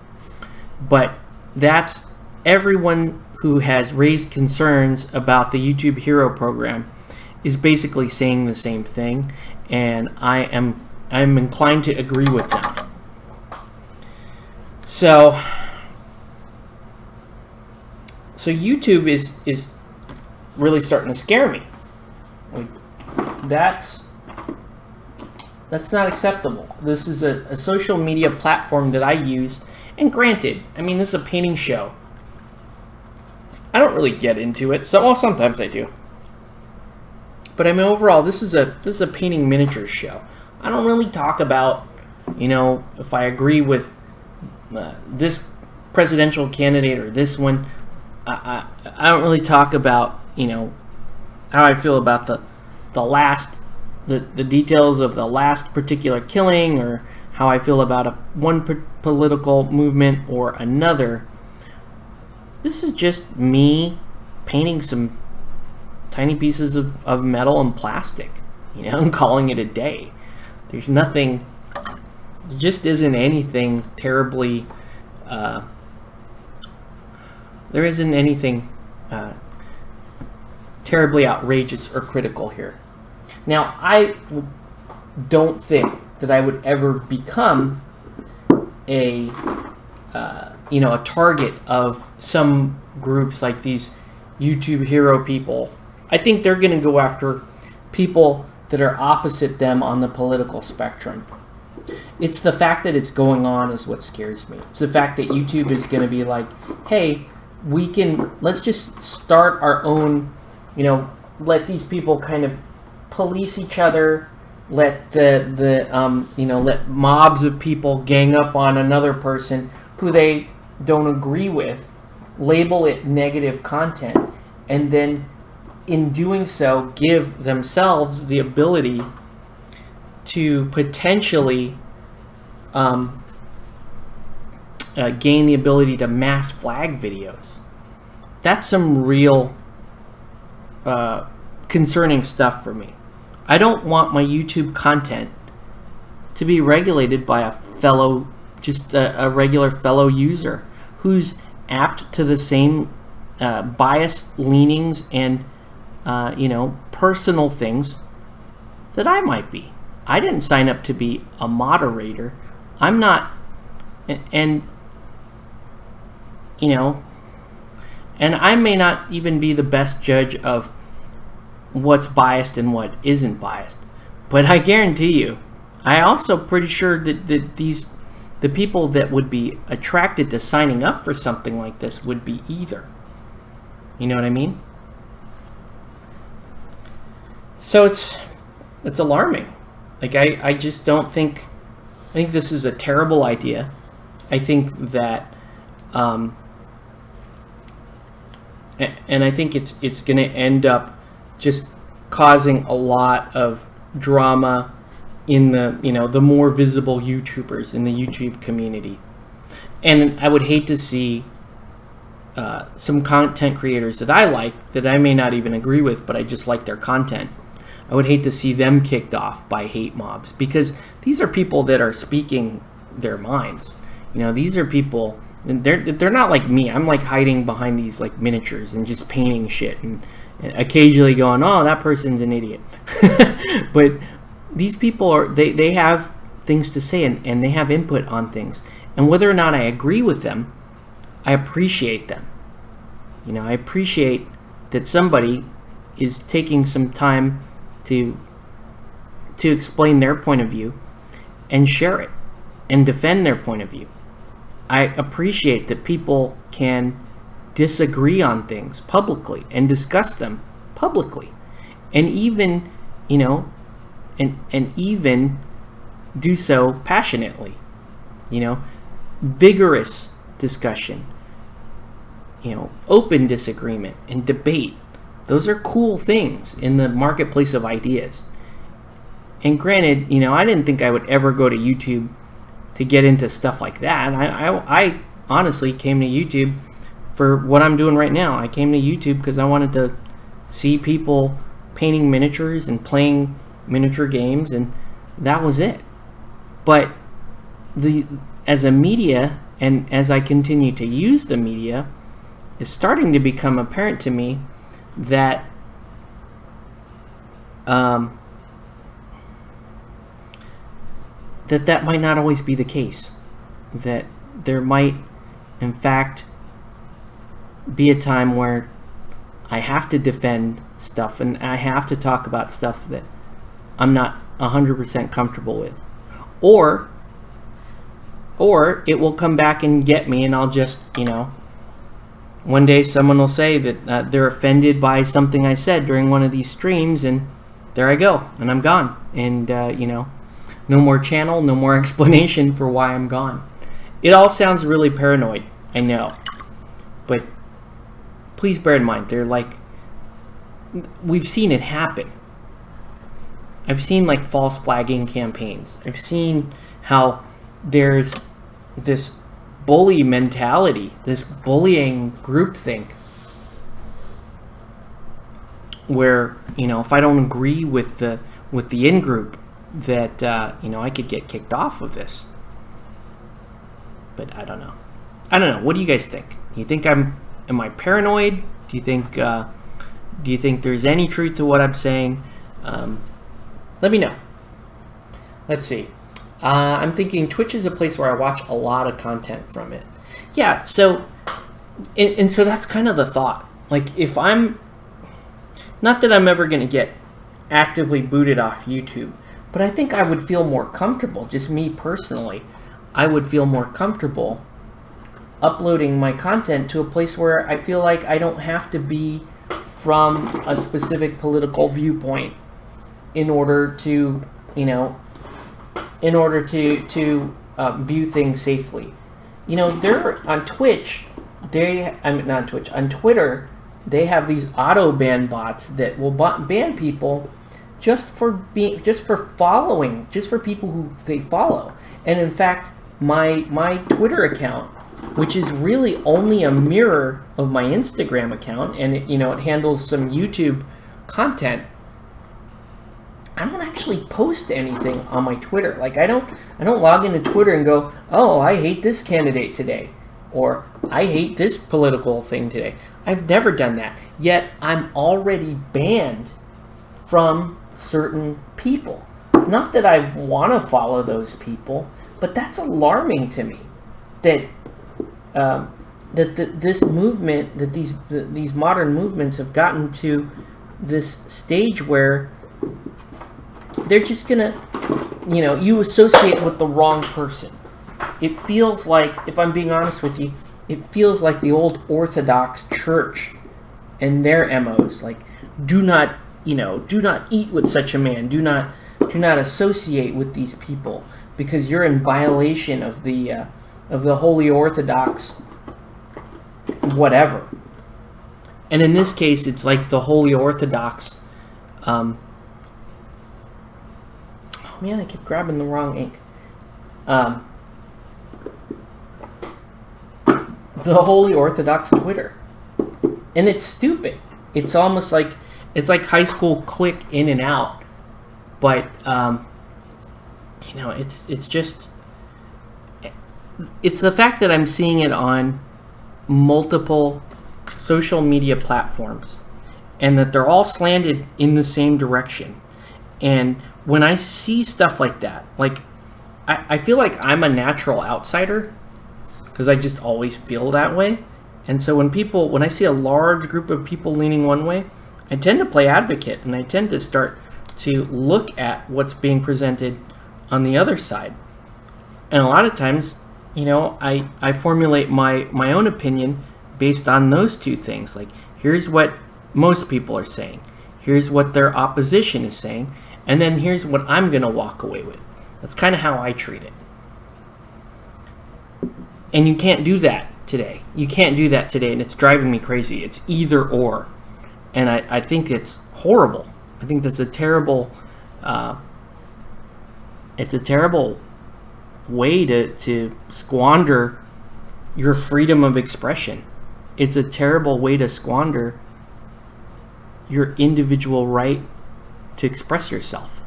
Speaker 1: But that's everyone who has raised concerns about the YouTube Hero program is basically saying the same thing, and I'm inclined to agree with them. So YouTube is really starting to scare me. Like, that's not acceptable. This is a social media platform that I use, and granted, I mean, this is a painting show. I don't really get into it, so well, sometimes I do. But I mean, overall, this is a painting miniatures show. I don't really talk about, if I agree with this presidential candidate or this one. I don't really talk about how I feel about the details of the last particular killing, or how I feel about one political movement or another. This is just me painting some tiny pieces of metal and plastic, and calling it a day. There's nothing, there just isn't anything terribly, there isn't anything terribly outrageous or critical here. Now, I don't think that I would ever become a target of some groups like these YouTube hero people. I think they're going to go after people that are opposite them on the political spectrum. It's the fact that it's going on is what scares me. It's the fact that YouTube is going to be like, hey, let's just start our own, let these people kind of police each other, let let mobs of people gang up on another person who they don't agree with, label it negative content, and then in doing so give themselves the ability to potentially gain the ability to mass flag videos. That's some real concerning stuff for me. I don't want my YouTube content to be regulated by a regular fellow user who's apt to the same bias leanings and personal things that I might be. I didn't sign up to be a moderator. I'm not, and I may not even be the best judge of what's biased and what isn't biased. But I guarantee you, I also pretty sure that the people that would be attracted to signing up for something like this would be either. You know what I mean? So it's alarming. Like, I just don't think, I think this is a terrible idea. I think that, and I think it's going to end up just causing a lot of drama in the more visible YouTubers in the YouTube community. And I would hate to see some content creators that I like, that I may not even agree with, but I just like their content. I would hate to see them kicked off by hate mobs, because these are people that are speaking their minds. These are people, and they're not like me. I'm like hiding behind these like miniatures and just painting shit and occasionally going, oh, that person's an idiot. But these people they have things to say, and they have input on things. And whether or not I agree with them, I appreciate them. I appreciate that somebody is taking some time to explain their point of view and share it and defend their point of view. I appreciate that people can disagree on things publicly and discuss them publicly, and even and even do so passionately. Vigorous discussion, open disagreement and debate. Those are cool things in the marketplace of ideas. And granted, I didn't think I would ever go to YouTube to get into stuff like that. I honestly came to YouTube for what I'm doing right now. I came to YouTube because I wanted to see people painting miniatures and playing miniature games, and that was it. But as a media, and as I continue to use the media, it's starting to become apparent to me that that might not always be the case. That there might, in fact, be a time where I have to defend stuff and I have to talk about stuff that I'm not 100% comfortable with. Or it will come back and get me, and I'll just, one day someone will say that they're offended by something I said during one of these streams, and there I go, and I'm gone. And, no more channel, no more explanation for why I'm gone. It all sounds really paranoid, I know. But please bear in mind, we've seen it happen. I've seen false flagging campaigns. I've seen how there's this bully mentality, this bullying groupthink, where if I don't agree with the in-group, that I could get kicked off of this. But I don't know. What do you guys think? Do you think am I paranoid? Do you think there's any truth to what I'm saying? Let me know. Let's see. I'm thinking Twitch is a place where I watch a lot of content from it. Yeah, so and so that's kind of the thought. If I'm, not that I'm ever going to get actively booted off YouTube, but I think I would feel more comfortable, just me personally, I would feel more comfortable uploading my content to a place where I feel like I don't have to be from a specific political viewpoint in order to, view things safely. They're on Twitch, on Twitter, they have these auto ban bots that will ban people just for following, just for people who they follow. And in fact, my Twitter account, which is really only a mirror of my Instagram account, and it handles some YouTube content, I don't actually post anything on my Twitter. I don't log into Twitter and go, oh, I hate this candidate today, or I hate this political thing today. I've never done that. Yet I'm already banned from certain people. Not that I want to follow those people, but that's alarming to me. That this movement, that these modern movements have gotten to this stage where they're just gonna, you associate with the wrong person. It feels like, if I'm being honest with you, it feels like the old Orthodox Church and their MOs. Do not eat with such a man. Do not associate with these people because you're in violation of the Holy Orthodox whatever. And in this case, it's like the Holy Orthodox. Oh man, I keep grabbing the wrong ink. The Holy Orthodox Twitter, and it's stupid. It's almost like high school click in and out, but it's the fact that I'm seeing it on multiple social media platforms, and that they're all slanted in the same direction. And when I see stuff like that, I feel like I'm a natural outsider, because I just always feel that way. And so when I see a large group of people leaning one way, I tend to play advocate, and I tend to start to look at what's being presented on the other side. And a lot of times, I formulate my own opinion based on those two things. Here's what most people are saying, here's what their opposition is saying, and then here's what I'm going to walk away with. That's kind of how I treat it. And you can't do that today. And it's driving me crazy. It's either or. And I think it's horrible. I think that's a terrible way to squander your freedom of expression. It's a terrible way to squander your individual right to express yourself.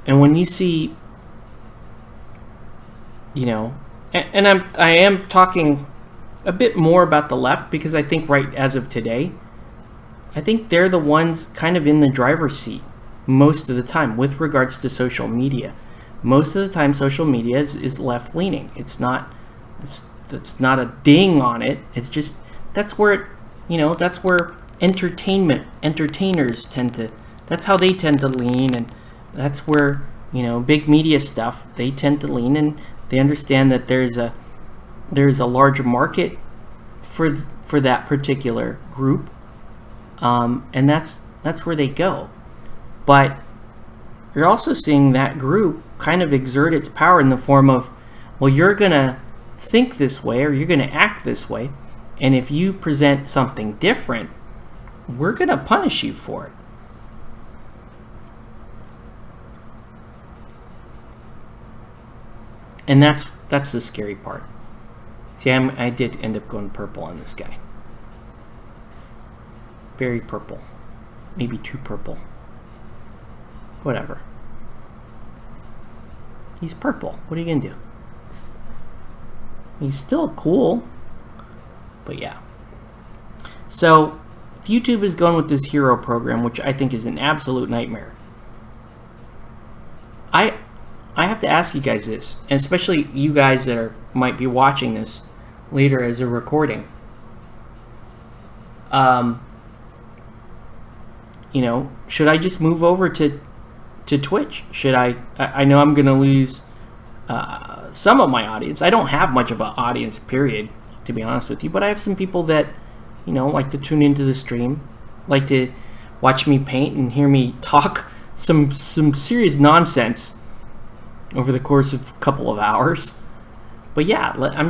Speaker 1: And when you see, you know, and I am talking a bit more about the left, because I think right as of today, I think they're the ones kind of in the driver's seat most of the time with regards to social media. Most of the time, social media is left-leaning. It's not a ding on it. It's just, that's where it, you know, that's where entertainers tend to, that's how they tend to lean, and that's where, you know, big media stuff, they tend to lean, and they understand that there's a large market for that particular group, and that's where they go. But you're also seeing that group kind of exert its power in the form of, well, you're gonna think this way or you're gonna act this way, and if you present something different, we're gonna punish you for it. And that's the scary part. See, I did end up going purple on this guy. Very purple. Maybe too purple. Whatever. He's purple. What are you gonna do? He's still cool. But yeah. So, if YouTube is going with this hero program, which I think is an absolute nightmare, I have to ask you guys this, and especially you guys that might be watching this later as a recording. You know, should I just move over to Twitch? Should I know I'm going to lose some of my audience. I don't have much of an audience, period, to be honest with you, but I have some people that, you know, like to tune into the stream, like to watch me paint and hear me talk some serious nonsense over the course of a couple of hours. But yeah, I'm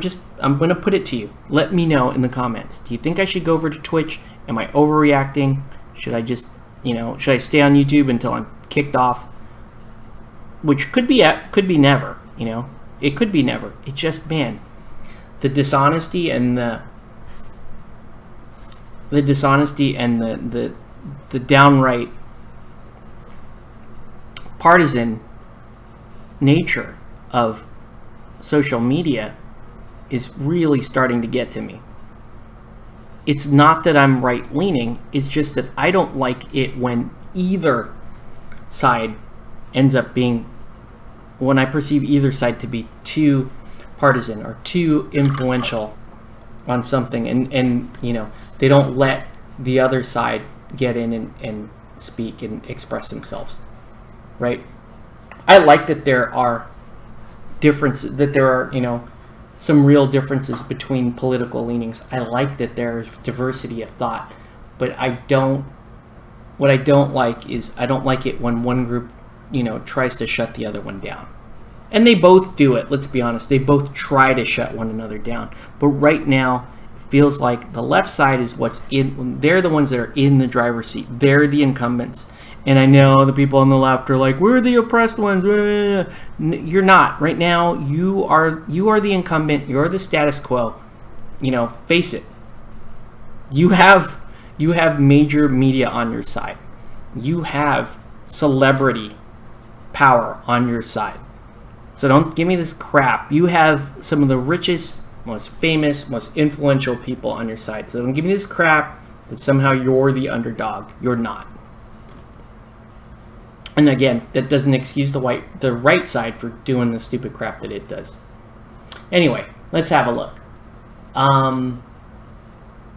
Speaker 1: going to put it to you. Let me know in the comments. Do you think I should go over to Twitch? Am I overreacting? Should I just, you know, should I stay on YouTube until I'm kicked off? Which could be never, you know. It could be never. It just, man, the dishonesty and the downright partisan nature of social media is really starting to get to me. It's not that I'm right-leaning, it's just that I don't like it when either side ends up being, when I perceive either side to be too partisan or too influential on something, and you know, they don't let the other side get in and speak and express themselves, right? I like that there are differences, that there are, you know, some real differences between political leanings. I like that there's diversity of thought, but what I don't like is, I don't like it when one group, you know, tries to shut the other one down. And they both do it, let's be honest. They both try to shut one another down. But right now, it feels like the left side is what's in, they're the ones that are in the driver's seat. They're the incumbents. And I know the people on the left are like, we're the oppressed ones. You're not. Right now, you are the incumbent. You're the status quo. You know, face it. You have major media on your side. You have celebrity power on your side. So don't give me this crap. You have some of the richest, most famous, most influential people on your side. So don't give me this crap that somehow you're the underdog. You're not. And again, that doesn't excuse the right side for doing the stupid crap that it does. Anyway, let's have a look.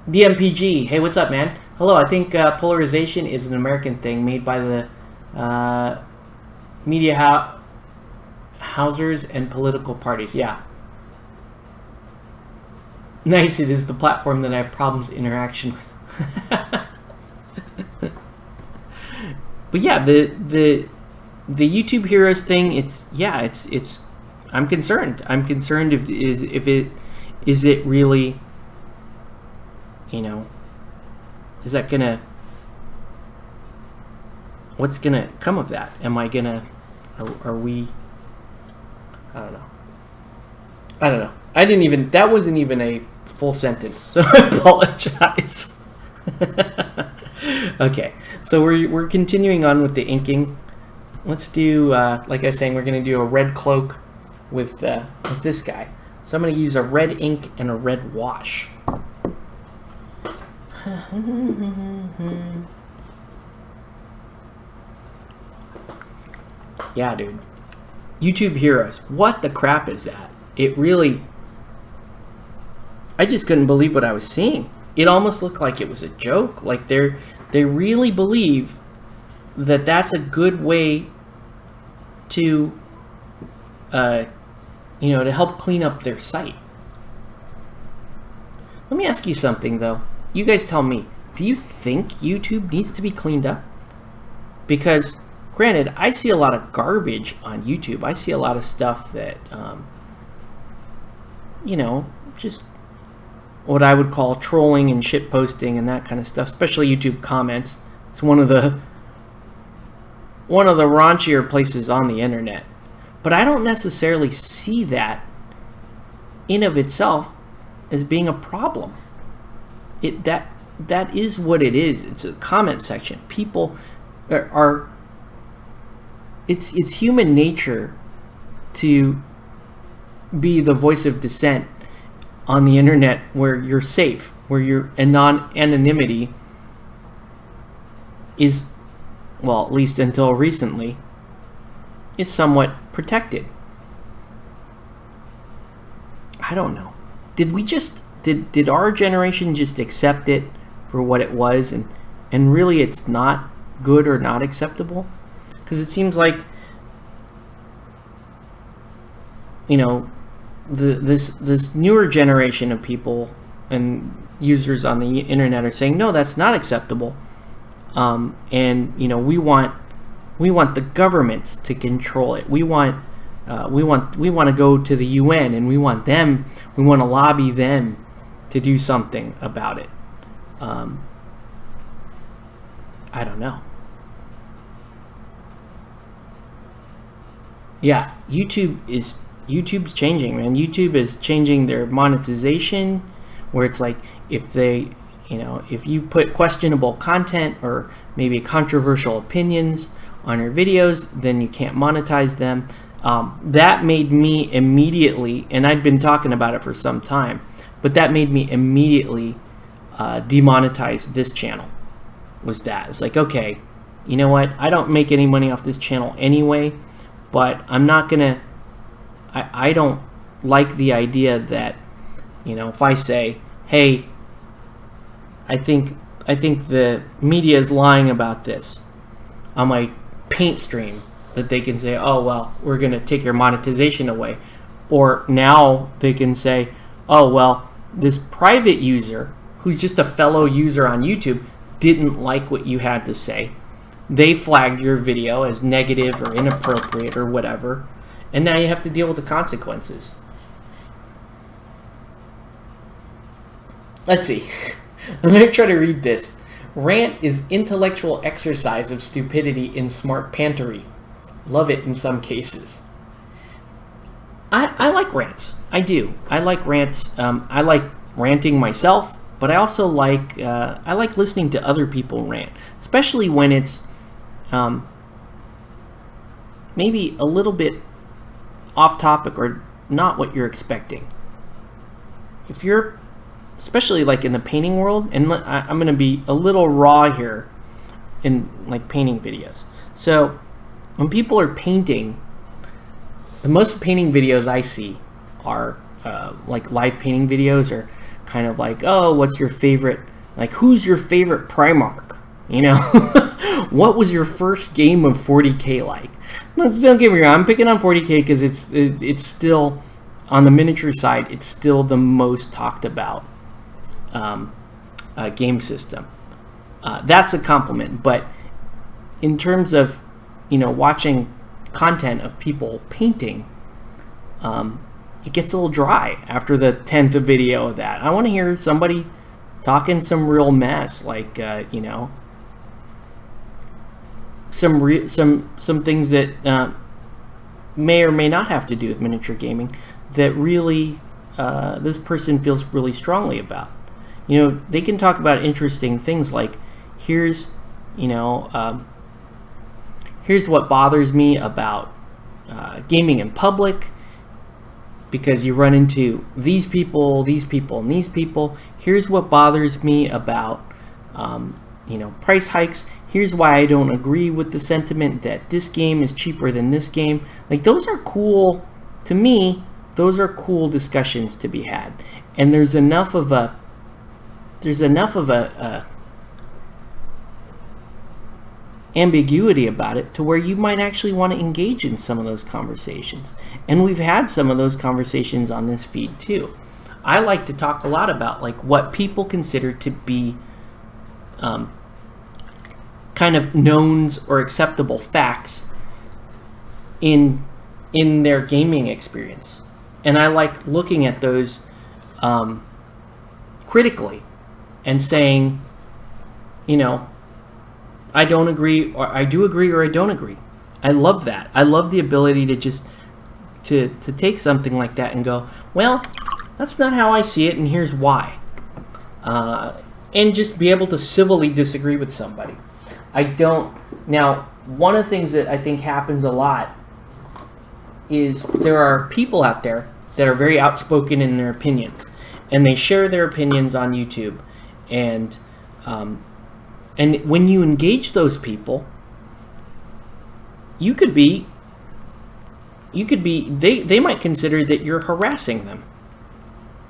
Speaker 1: The MPG. Hey, what's up, man? Hello, I think polarization is an American thing made by the media houses and political parties. Yeah. Nice, it is the platform that I have problems interaction with. But yeah, the YouTube heroes thing, it's I'm concerned. I'm concerned if it really, you know, is that gonna, what's gonna come of that? Am I gonna, are we, I don't know. That wasn't even a full sentence, so I apologize. Okay, so we're continuing on with the inking. let's do, like I was saying, we're going to do a red cloak with this guy. So I'm going to use a red ink and a red wash. Yeah, dude. YouTube Heroes. What the crap is that? It really... I just couldn't believe what I was seeing. It almost looked like it was a joke. Like they really believe that that's a good way to, you know, to help clean up their site. Let me ask you something, though. You guys tell me. Do you think YouTube needs to be cleaned up? Because, granted, I see a lot of garbage on YouTube. I see a lot of stuff that, you know, just what I would call trolling and shit posting and that kind of stuff, especially YouTube comments. It's one of the raunchier places on the internet. But I don't necessarily see that in of itself as being a problem. That is what it is. It's a comment section. People are it's human nature to be the voice of dissent on the internet, where you're safe, where your anonymity is, well, at least until recently, is somewhat protected. I don't know. Did our generation just accept it for what it was, and really it's not good or not acceptable? Because it seems like, you know, this newer generation of people and users on the internet are saying, no, that's not acceptable, and you know, we want the governments to control it. We want to go to the UN, and we want to lobby them to do something about it. I don't know. Yeah, YouTube's changing, man. YouTube is changing their monetization, where it's like, if they, you know, if you put questionable content or maybe controversial opinions on your videos, then you can't monetize them. That made me immediately, and I'd been talking about it for some time, but that made me immediately demonetize this channel. Was that? It's like, okay, you know what? I don't make any money off this channel anyway, but I'm not gonna. I don't like the idea that, you know, if I say, hey, I think the media is lying about this on my paint stream, that they can say, oh, well, we're going to take your monetization away. Or now they can say, oh, well, this private user who's just a fellow user on YouTube didn't like what you had to say. They flagged your video as negative or inappropriate or whatever, and now you have to deal with the consequences. Let's see. I'm going to try to read this. Rant is intellectual exercise of stupidity in smart pantery. Love it in some cases. I like rants. I do. I like rants. I like ranting myself, but I also like I like listening to other people rant, especially when it's maybe a little bit off topic or not what you're expecting. If you're, especially like in the painting world, and I'm going to be a little raw here in like painting videos. So when people are painting, the most painting videos I see are like live painting videos, or kind of like, oh, what's your favorite, like, who's your favorite Primarch? You know, what was your first game of 40K like? No, don't get me wrong, I'm picking on 40K because it's still, on the miniature side, it's still the most talked about game system. That's a compliment, but in terms of, you know, watching content of people painting, it gets a little dry after the 10th video of that. I want to hear somebody talking some real mess, like you know, some things that may or may not have to do with miniature gaming, that really this person feels really strongly about. You know, they can talk about interesting things like, here's, you know, here's what bothers me about gaming in public, because you run into these people, and these people. Here's what bothers me about, price hikes. Here's why I don't agree with the sentiment that this game is cheaper than this game. Like, those are cool, to me, those are cool discussions to be had. And there's enough of a ambiguity about it to where you might actually want to engage in some of those conversations. And we've had some of those conversations on this feed too. I like to talk a lot about like what people consider to be kind of knowns or acceptable facts in their gaming experience. And I like looking at those critically and saying, I don't agree, or I do agree, or I don't agree. I love that. I love the ability to just to take something like that and go, well, that's not how I see it, and here's why. And just be able to civilly disagree with somebody. Now, one of the things that I think happens a lot is there are people out there that are very outspoken in their opinions, and they share their opinions on YouTube, and when you engage those people, they might consider that you're harassing them.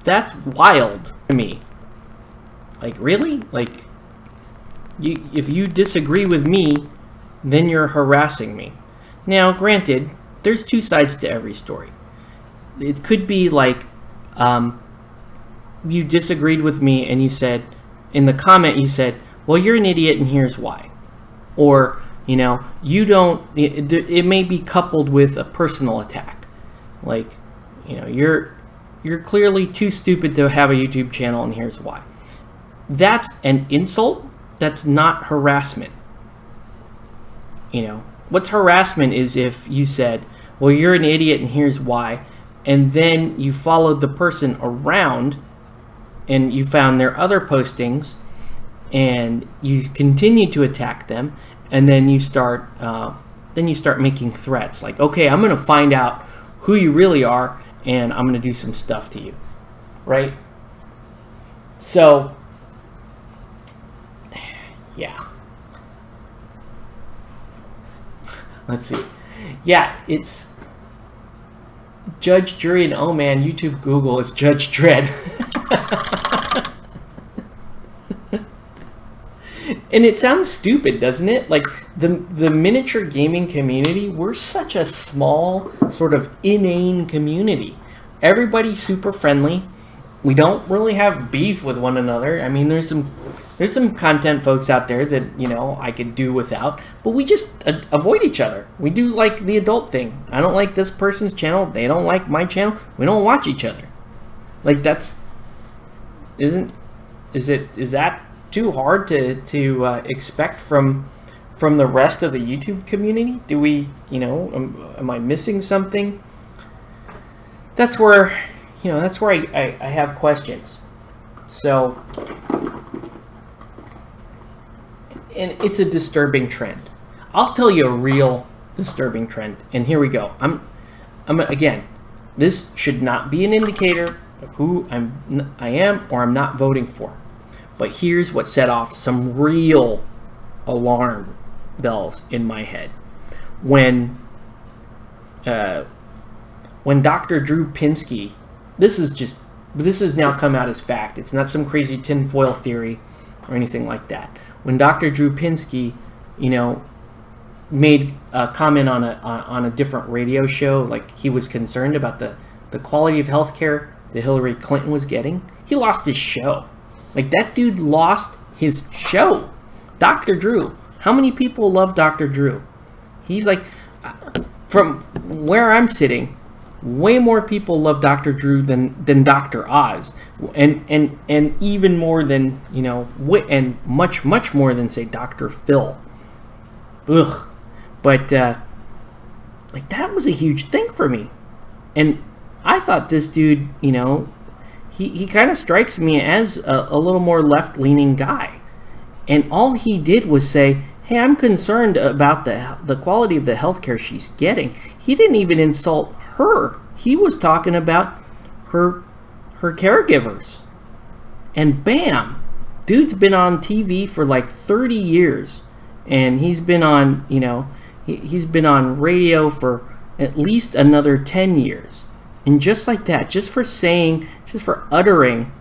Speaker 1: That's wild to me. Like, really? Like, if you disagree with me, then you're harassing me. Now, granted, there's two sides to every story. It could be like, you disagreed with me and you said, in the comment you said, well, you're an idiot and here's why. Or, it may be coupled with a personal attack. Like, you're clearly too stupid to have a YouTube channel and here's why. That's an insult. That's not harassment. What's harassment is if you said, well, you're an idiot and here's why, and then you followed the person around and you found their other postings and you continue to attack them, and then you start making threats like, okay, I'm going to find out who you really are and I'm going to do some stuff to you, right? So yeah, let's see. Yeah, it's Judge, Jury, and oh man, YouTube, Google is Judge Dredd. And it sounds stupid, doesn't it? Like, the miniature gaming community, we're such a small, sort of inane community. Everybody's super friendly. We don't really have beef with one another. I mean, there's some content folks out there that, I could do without, but we just avoid each other. We do like the adult thing. I don't like this person's channel. They don't like my channel. We don't watch each other. Like, is that too hard to expect from the rest of the YouTube community? Do we, am I missing something? That's where I have questions. So, and it's a disturbing trend. I'll tell you a real disturbing trend, and here we go. Again, this should not be an indicator of who I am or I'm not voting for. But here's what set off some real alarm bells in my head. When Dr. Drew Pinsky, this has now come out as fact. It's not some crazy tinfoil theory or anything like that. When Dr. Drew Pinsky, made a comment on a different radio show, like he was concerned about the quality of healthcare that Hillary Clinton was getting, he lost his show. Like, that dude lost his show. Dr. Drew. How many people love Dr. Drew? He's like, from where I'm sitting, way more people love Dr. Drew than Dr. Oz. And even more than, and much, much more than, say, Dr. Phil. Ugh. But, like, that was a huge thing for me. And I thought this dude, he kind of strikes me as a little more left-leaning guy. And all he did was say, hey, I'm concerned about the quality of the healthcare she's getting. He didn't even insult her. He was talking about her caregivers. And bam, dude's been on TV for like 30 years. And he's been on, he's been on radio for at least another 10 years. And just like that, just for uttering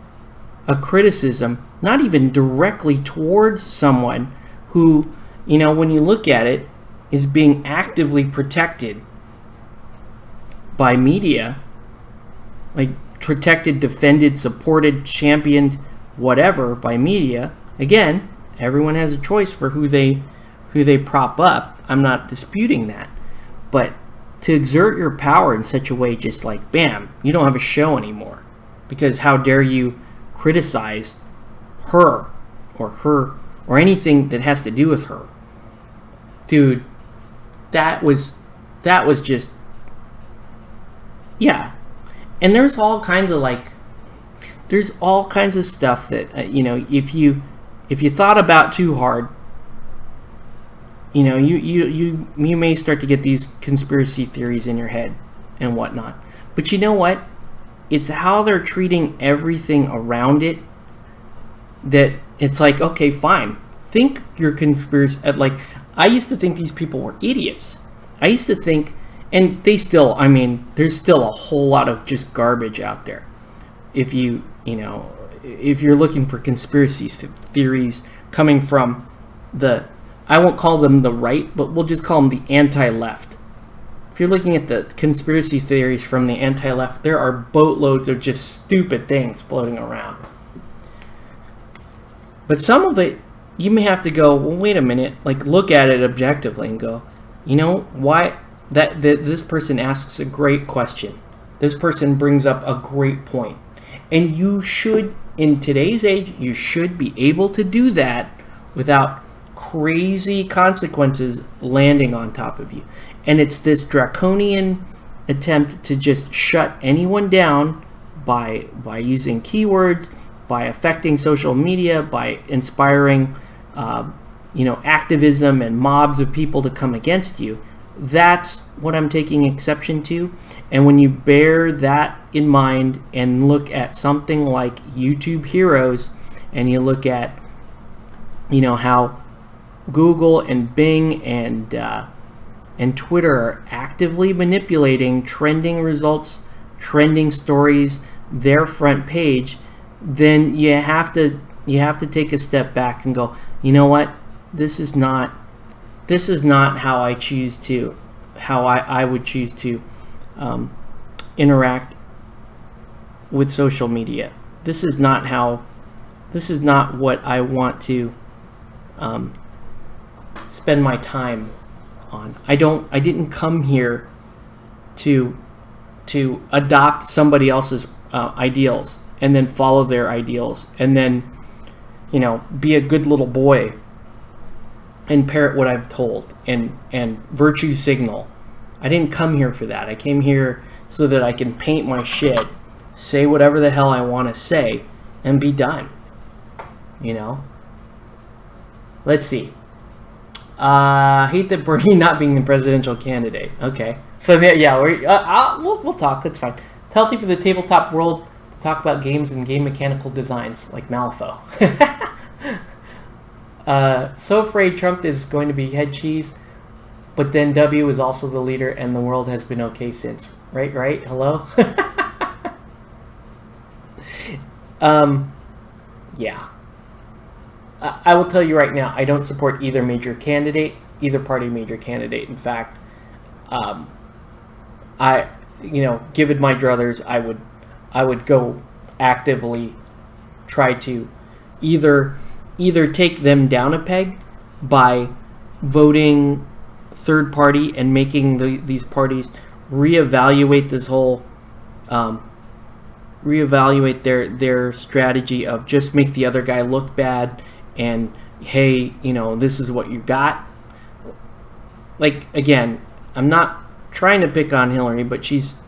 Speaker 1: a criticism, not even directly towards someone who, when you look at it, is being actively protected by media, like protected, defended, supported, championed, whatever, by media. Again, everyone has a choice for who they prop up. I'm not disputing that. But to exert your power in such a way, just like, bam, you don't have a show anymore. Because how dare you criticize her or anything that has to do with her. Dude, that was just, yeah. And there's all kinds of stuff that, if you thought about too hard, you may start to get these conspiracy theories in your head and whatnot. But you know what? It's how they're treating everything around it that it's like, okay, fine. Think your conspiracy. I used to think these people were idiots. I used to think, and they still, there's still a whole lot of just garbage out there. If if you're looking for conspiracy theories coming from I won't call them the right, but we'll just call them the anti-left. If you're looking at the conspiracy theories from the anti-left, there are boatloads of just stupid things floating around. But some of it, you may have to go, well, wait a minute, look at it objectively and go, why this person asks a great question. This person brings up a great point. And you should, in today's age, you should be able to do that without crazy consequences landing on top of you. And it's this draconian attempt to just shut anyone down by using keywords, by affecting social media, by inspiring activism and mobs of people to come against you. That's what I'm taking exception to. And when you bear that in mind and look at something like YouTube Heroes, and you look at how Google and Bing and Twitter are actively manipulating trending results, trending stories, their front page, then you have to take a step back and go, you know what? This is not how I would choose to interact with social media. This is not what I want to spend my time on. I didn't come here to adopt somebody else's ideals and then follow their ideals and then be a good little boy and parrot what I'm told and virtue signal. I didn't come here for that. I came here so that I can paint my shit, say whatever the hell I want to say, and be done. Let's see. Hate that Bernie not being the presidential candidate. Okay. So yeah, we'll talk. That's fine. It's healthy for the tabletop world to talk about games and game mechanical designs like Malifaux. So afraid Trump is going to be head cheese, but then W is also the leader and the world has been okay since. Right? Hello? Yeah. I will tell you right now, I don't support either party major candidate. In fact, given my druthers, I would go actively try to either take them down a peg by voting third party and making these parties reevaluate this whole reevaluate their strategy of just make the other guy look bad and hey, this is what you got. Again, I'm not trying to pick on Hillary, but she's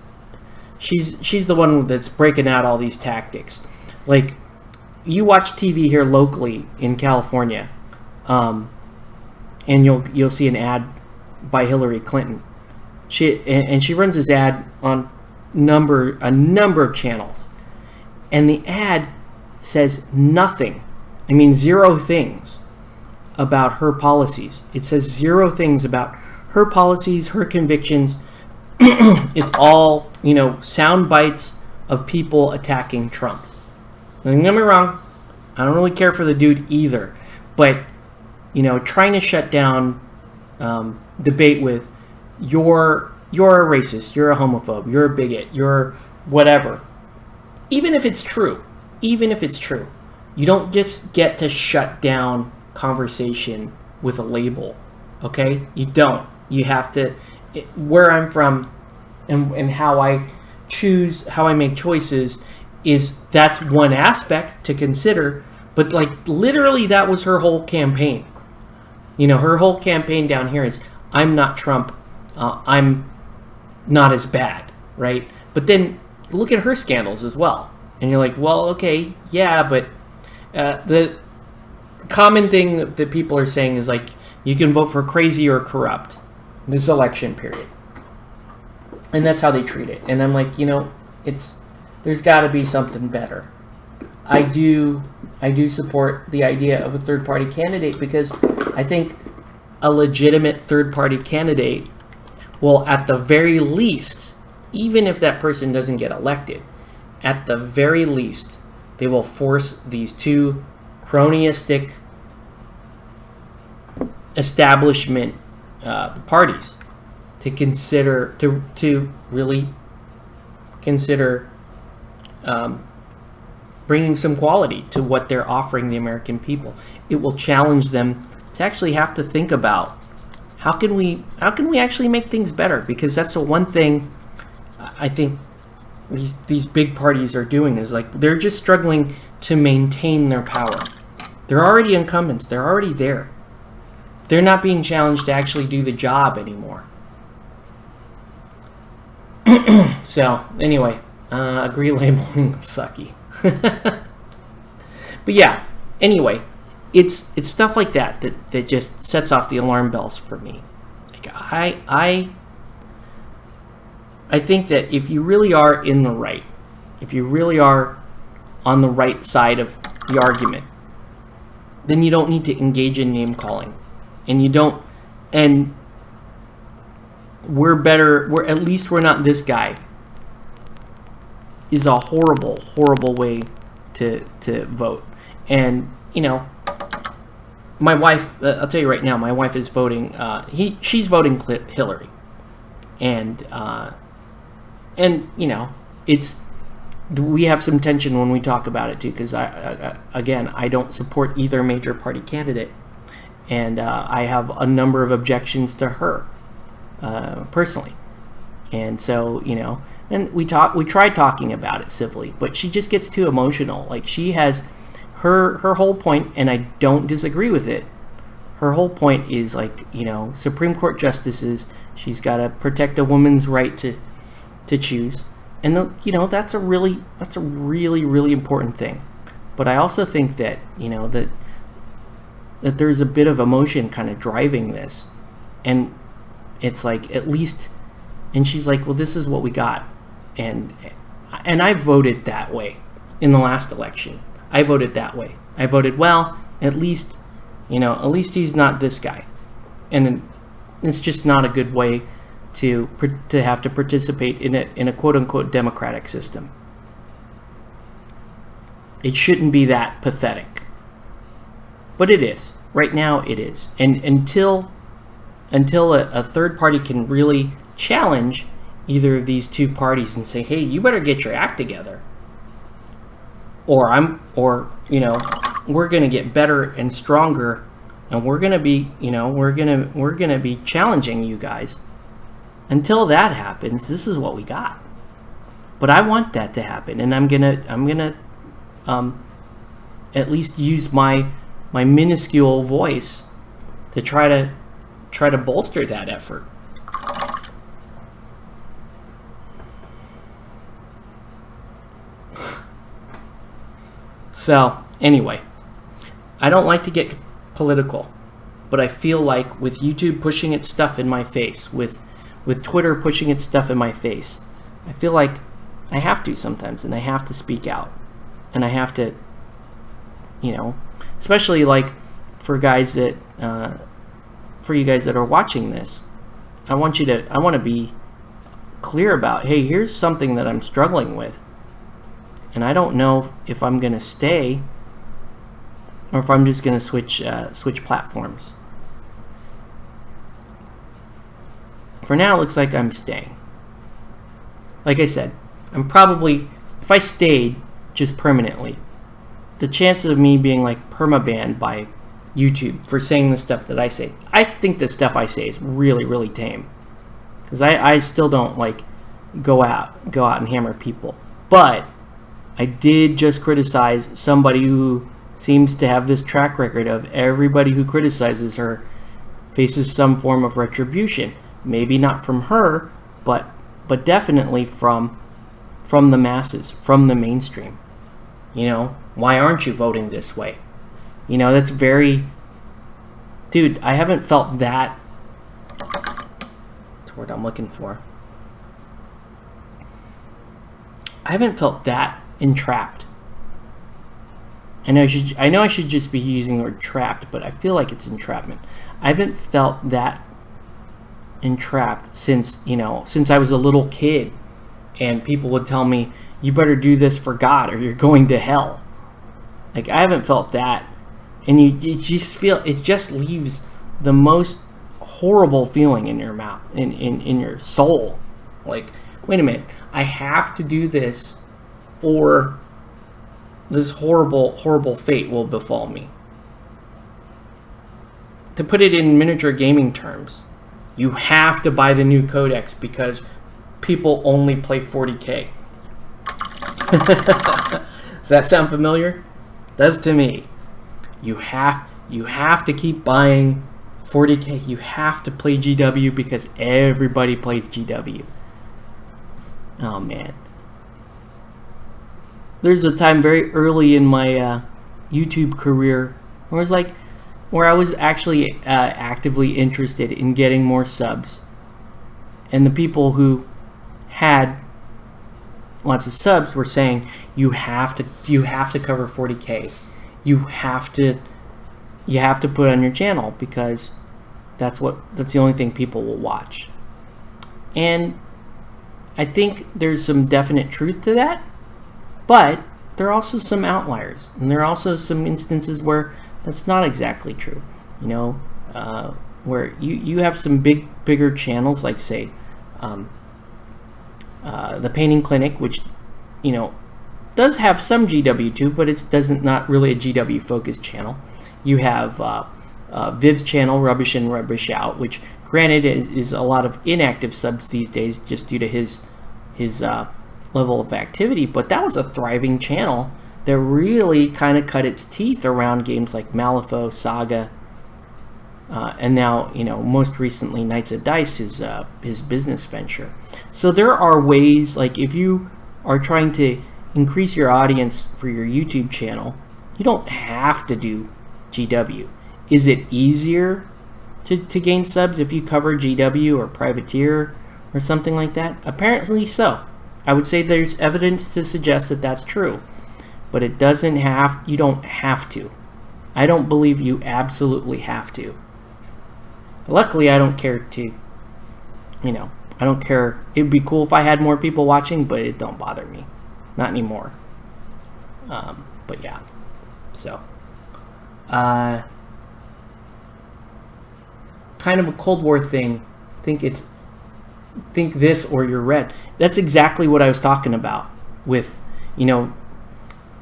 Speaker 1: the one that's breaking out all these tactics. You watch TV here locally in California, and you'll see an ad by Hillary Clinton. She runs this ad on a number of channels, and the ad says nothing. I mean, zero things about her policies. It says zero things about her policies, her convictions. It's all, sound bites of people attacking Trump. Don't get me wrong, I don't really care for the dude either, but trying to shut down debate with you're a racist, you're a homophobe, you're a bigot, you're whatever. Even if it's true, you don't just get to shut down conversation with a label, okay? You don't. You have to, where I'm from and how I choose, how I make choices, is that's one aspect to consider, but literally that was her whole campaign. Her whole campaign down here is, I'm not Trump, I'm not as bad, right? But then look at her scandals as well. And you're like, well, okay, yeah, but the common thing that people are saying is you can vote for crazy or corrupt this election period. And that's how they treat it. And I'm like, there's got to be something better. I do support the idea of a third-party candidate, because I think a legitimate third-party candidate will, at the very least, even if that person doesn't get elected, at the very least, they will force these two cronyistic establishment parties to consider, to really consider bringing some quality to what they're offering the American people. It will challenge them to actually have to think about how can we actually make things better, because that's the one thing I think these big parties are doing, is they're just struggling to maintain their power. They're already incumbents. They're already there. They're not being challenged to actually do the job anymore. So anyway, agree labeling sucky. But yeah, anyway, it's stuff like that just sets off the alarm bells for me. I think that if you really are in the right, if you really are on the right side of the argument, then you don't need to engage in name calling. And you don't, and at least we're not this guy, is a horrible way to vote. And, my wife, I'll tell you right now, my wife is voting, she's voting Hillary. And we have some tension when we talk about it too, because I don't support either major party candidate, and I have a number of objections to her personally, and so and we tried talking about it civilly, but she just gets too emotional. She has her whole point, and I don't disagree with it. Her whole point is Supreme Court justices. She's got to protect a woman's right to choose, and that's a really important thing. But I also think that that there's a bit of emotion kind of driving this, and it's at least, and she's like, well, this is what we got, and I voted that way in the last election. I voted that way. I voted, well, at least he's not this guy, and it's just not a good way to have to participate in a quote unquote democratic system. It shouldn't be that pathetic, but it is. Right now it is, and until a third party can really challenge either of these two parties and say, hey, you better get your act together, or we're going to get better and stronger, and we're going to be we're going to be challenging you guys. Until that happens, this is what we got. But I want that to happen, and I'm gonna at least use my minuscule voice to try to bolster that effort. So anyway, I don't like to get political, but I feel like with YouTube pushing its stuff in my face, with Twitter pushing its stuff in my face, I feel like I have to sometimes, and I have to speak out, and I have to, you know, especially like for guys that, for you guys that are watching this, I want to be clear about, hey, here's something that I'm struggling with, and I don't know if I'm going to stay or if I'm just going to switch platforms. For now, it looks like I'm staying. Like I said, I'm probably, if I stayed just permanently, the chances of me being like perma-banned by YouTube for saying the stuff that I say, I think the stuff I say is really, really tame. Because I still don't like go out and hammer people. But I did just criticize somebody who seems to have this track record of everybody who criticizes her faces some form of retribution. Maybe not from her, but definitely from the masses, from the mainstream. You know, why aren't you voting this way? You know, that's very... Dude, I haven't felt that... That's the word I'm looking for. I haven't felt that entrapped. I know I should just be using the word trapped, but I feel like it's entrapment. I haven't felt that entrapped since I was a little kid, and people would tell me, you better do this for God or you're going to hell. Like, I haven't felt that, and you just feel, it just leaves the most horrible feeling in your mouth, in your soul. Like, wait a minute, I have to do this or this horrible fate will befall me. To put it in miniature gaming terms, you have to buy the new codex because people only play 40K. Does that sound familiar? Does to me. You have to keep buying 40K. You have to play GW because everybody plays GW. Oh man. There's a time very early in my YouTube career where I was actually actively interested in getting more subs, and the people who had lots of subs were saying, you have to cover 40K, you have to put on your channel because that's the only thing people will watch. And I think there's some definite truth to that, but there are also some outliers, and there are also some instances where that's not exactly true. You know, where you have some bigger channels, like say the Painting Clinic, which, you know, does have some GW too, but it's not really a GW focused channel. You have Viv's channel, Rubbish In Rubbish Out, which granted is a lot of inactive subs these days just due to his level of activity, but that was a thriving channel that really kind of cut its teeth around games like Malifaux, Saga, and now, you know, most recently Knights of Dice, his business venture. So there are ways, like if you are trying to increase your audience for your YouTube channel, you don't have to do GW. Is it easier to gain subs if you cover GW or Privateer or something like that? Apparently so. I would say there's evidence to suggest that that's true, but you don't have to. I don't believe you absolutely have to. Luckily, I don't care to, you know, I don't care. It'd be cool if I had more people watching, but it don't bother me. Not anymore. But yeah, so kind of a Cold War thing. Think this or you're red. That's exactly what I was talking about with, you know,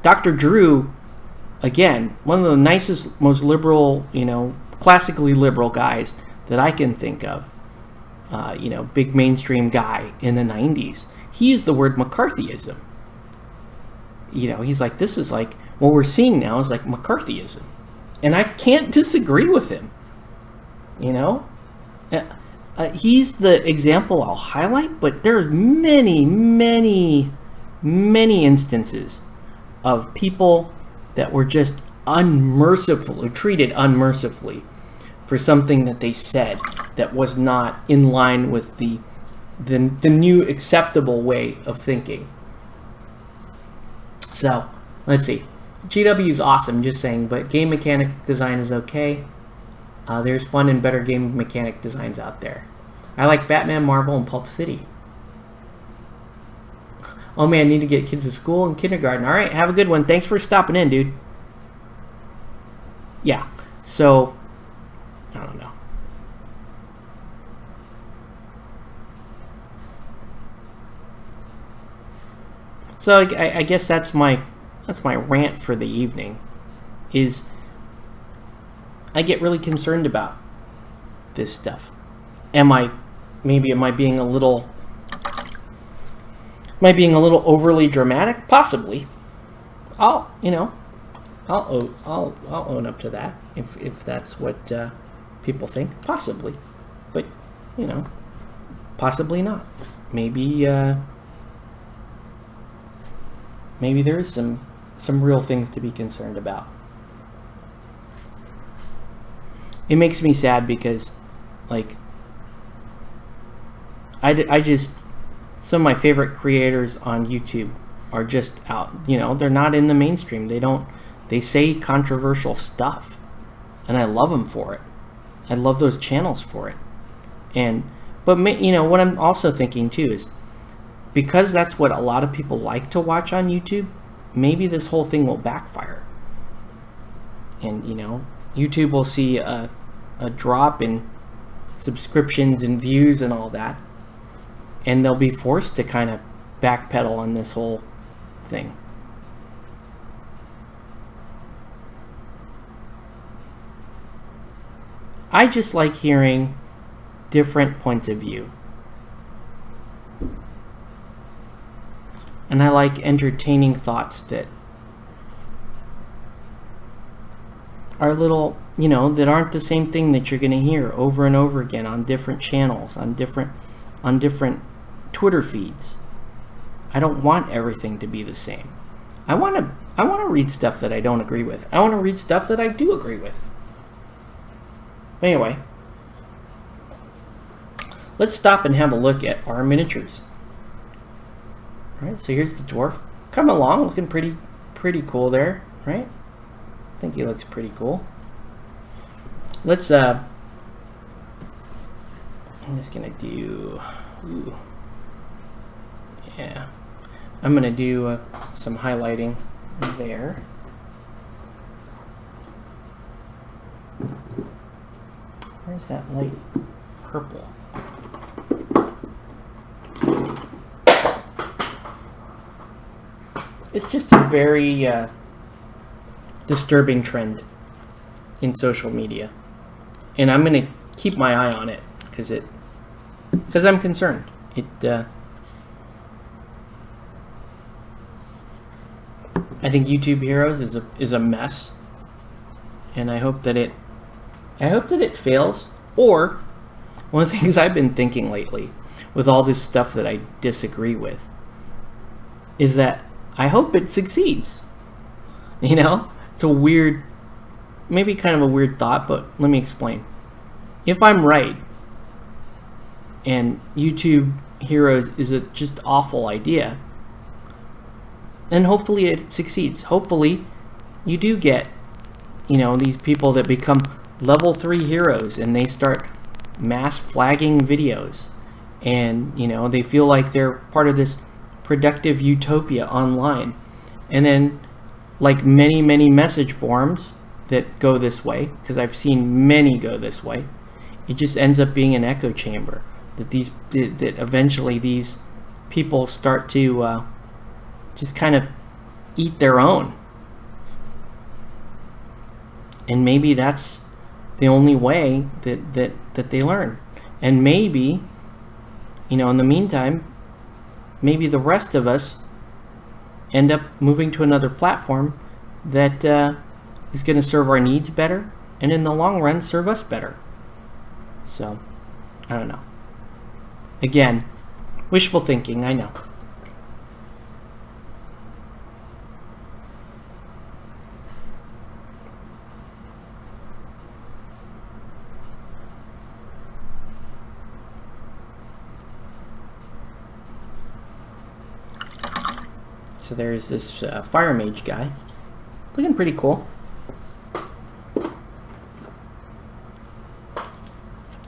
Speaker 1: Dr. Drew, again, one of the nicest, most liberal, you know, classically liberal guys that I can think of, you know, big mainstream guy in the 90s. He used the word McCarthyism. You know, he's like, this is like, what we're seeing now is like McCarthyism. And I can't disagree with him. You know? He's the example I'll highlight, but there's many instances of people that were just treated unmercifully for something that they said that was not in line with the new acceptable way of thinking. So, let's see. GW is awesome, just saying, but game mechanic design is okay. There's fun and better game mechanic designs out there. I like Batman, Marvel, and Pulp City. Oh man, need to get kids to school and kindergarten. All right, have a good one. Thanks for stopping in, dude. Yeah, so, I don't know. So I guess that's my rant for the evening. Is I get really concerned about this stuff. Am I being a little overly dramatic? Possibly. I'll own up to that if that's what people think. Possibly, but possibly not. Maybe there is some real things to be concerned about. It makes me sad because, like, I just, some of my favorite creators on YouTube are just out, they're not in the mainstream. They say controversial stuff, and I love them for it. I love those channels for it. But what I'm also thinking too is, because that's what a lot of people like to watch on YouTube, maybe this whole thing will backfire. And, YouTube will see a drop in subscriptions and views and all that. And they'll be forced to kind of backpedal on this whole thing. I just like hearing different points of view. And I like entertaining thoughts that are little, that aren't the same thing that you're going to hear over and over again on different channels, on different Twitter feeds. I don't want everything to be the same. I want to read stuff that I don't agree with. I want to read stuff that I do agree with. Anyway, let's stop and have a look at our miniatures. All right, so here's the dwarf. Coming along, looking pretty cool there, right? I think he looks pretty cool. Let's I'm just gonna do, yeah, I'm gonna do some highlighting there. Where's that light purple? It's just a very disturbing trend in social media, and I'm gonna keep my eye on it because I'm concerned. I think YouTube Heroes is a mess, and I hope that it fails. Or one of the things I've been thinking lately, with all this stuff that I disagree with, is that I hope it succeeds. It's a weird, maybe kind of a weird thought, but let me explain. If I'm right, and YouTube Heroes is a just awful idea, then hopefully it succeeds. Hopefully you do get, these people that become level 3 heroes and they start mass flagging videos, and they feel like they're part of this productive utopia online. And then, like many message forums that go this way, because I've seen many go this way, it just ends up being an echo chamber that eventually these people start to just kind of eat their own. And maybe that's the only way that they learn. And maybe, in the meantime, maybe the rest of us end up moving to another platform that is going to serve our needs better, and in the long run serve us better. So, I don't know. Again, wishful thinking, I know. So there's this fire mage guy. Looking pretty cool.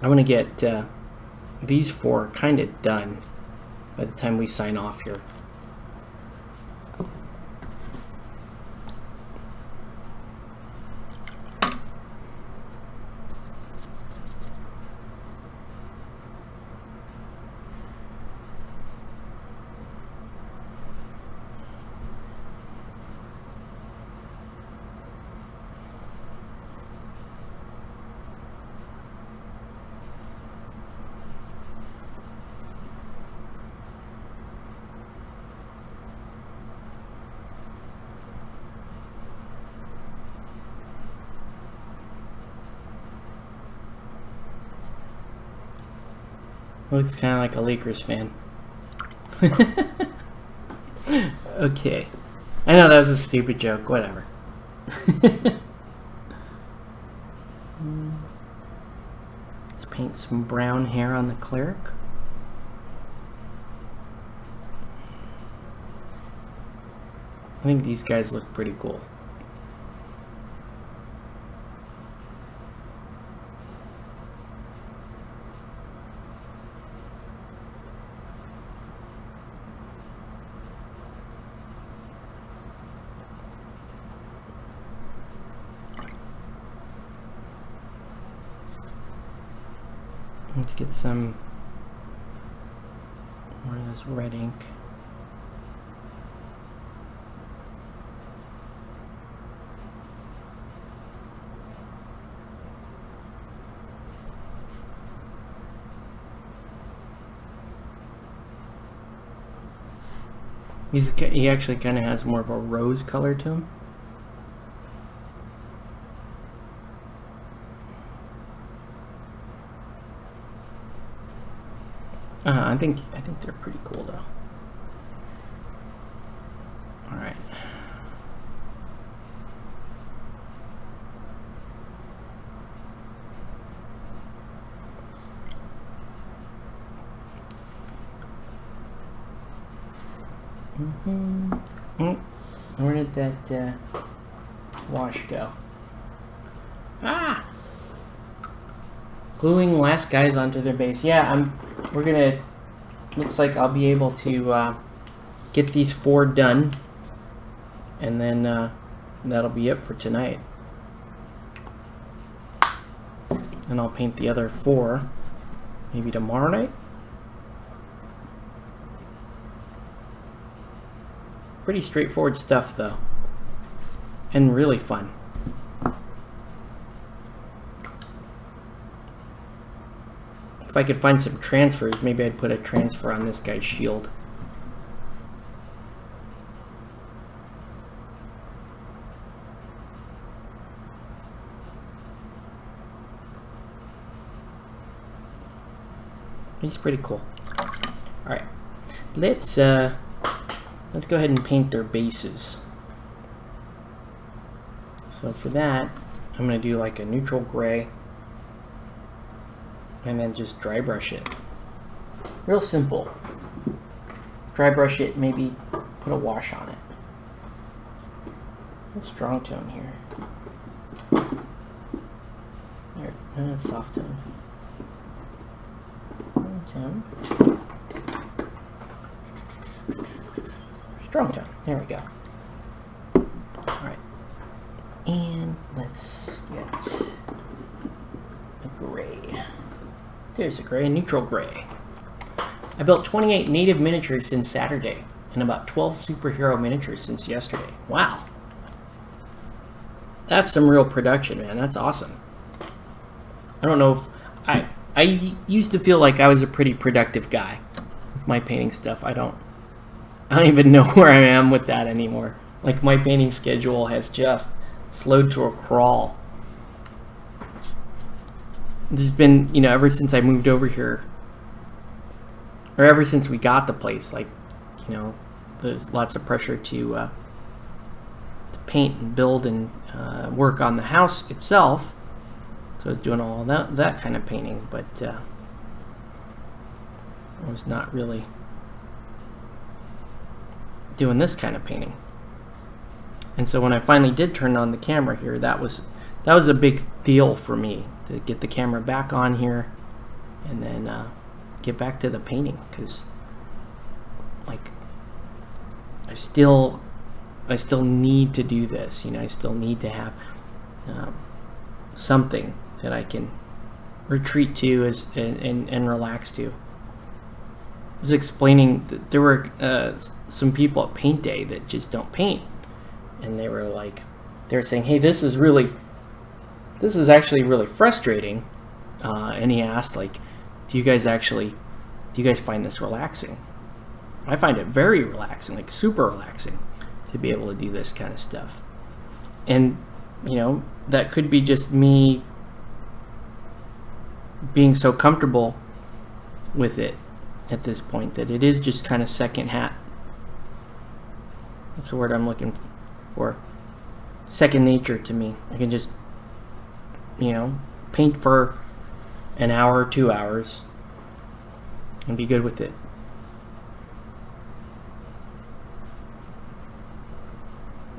Speaker 1: I want to get these 4 kind of done by the time we sign off here. Looks kind of like a Lakers fan. Okay. I know that was a stupid joke. Whatever. Let's paint some brown hair on the cleric. I think these guys look pretty cool. Let's get some more of this red ink. He actually kind of has more of a rose color to him. I think they're pretty cool though. All right. Where did that wash go? Ah! Gluing last guys onto their base. Yeah, we're gonna. Looks like I'll be able to get these 4 done, and then that'll be it for tonight. And I'll paint the other 4 maybe tomorrow night. Pretty straightforward stuff though, and really fun. If I could find some transfers, maybe I'd put a transfer on this guy's shield. He's pretty cool. All right, let's go ahead and paint their bases. So for that, I'm going to do like a neutral gray. And then just dry brush it. Real simple. Dry brush it, maybe put a wash on it. Strong tone here. There, soft tone. Strong tone. There we go. Alright. And let's get a gray. There's a gray, a neutral gray. I built 28 native miniatures since Saturday, and about 12 superhero miniatures since yesterday. Wow. That's some real production, man. That's awesome. I don't know if... I used to feel like I was a pretty productive guy with my painting stuff. I don't even know where I am with that anymore. Like, my painting schedule has just slowed to a crawl. There's been, you know, ever since I moved over here, or ever since we got the place, like, you know, there's lots of pressure to paint and build and work on the house itself. So I was doing all that kind of painting, but I was not really doing this kind of painting. And so when I finally did turn on the camera here, that was a big deal for me, to get the camera back on here and then get back to the painting, because like I still need to do this, you know. I still need to have something that I can retreat to and relax to. I was explaining that there were some people at Paint Day that just don't paint, and they were saying, hey, this is actually really frustrating. And he asked, like, do you guys find this relaxing? I find it very relaxing, like super relaxing, to be able to do this kind of stuff. And you know, that could be just me being so comfortable with it at this point that it is just kind of second hat. That's the word I'm looking for. Second nature to me. I can just, you know, paint for an hour, 2 hours, and be good with it.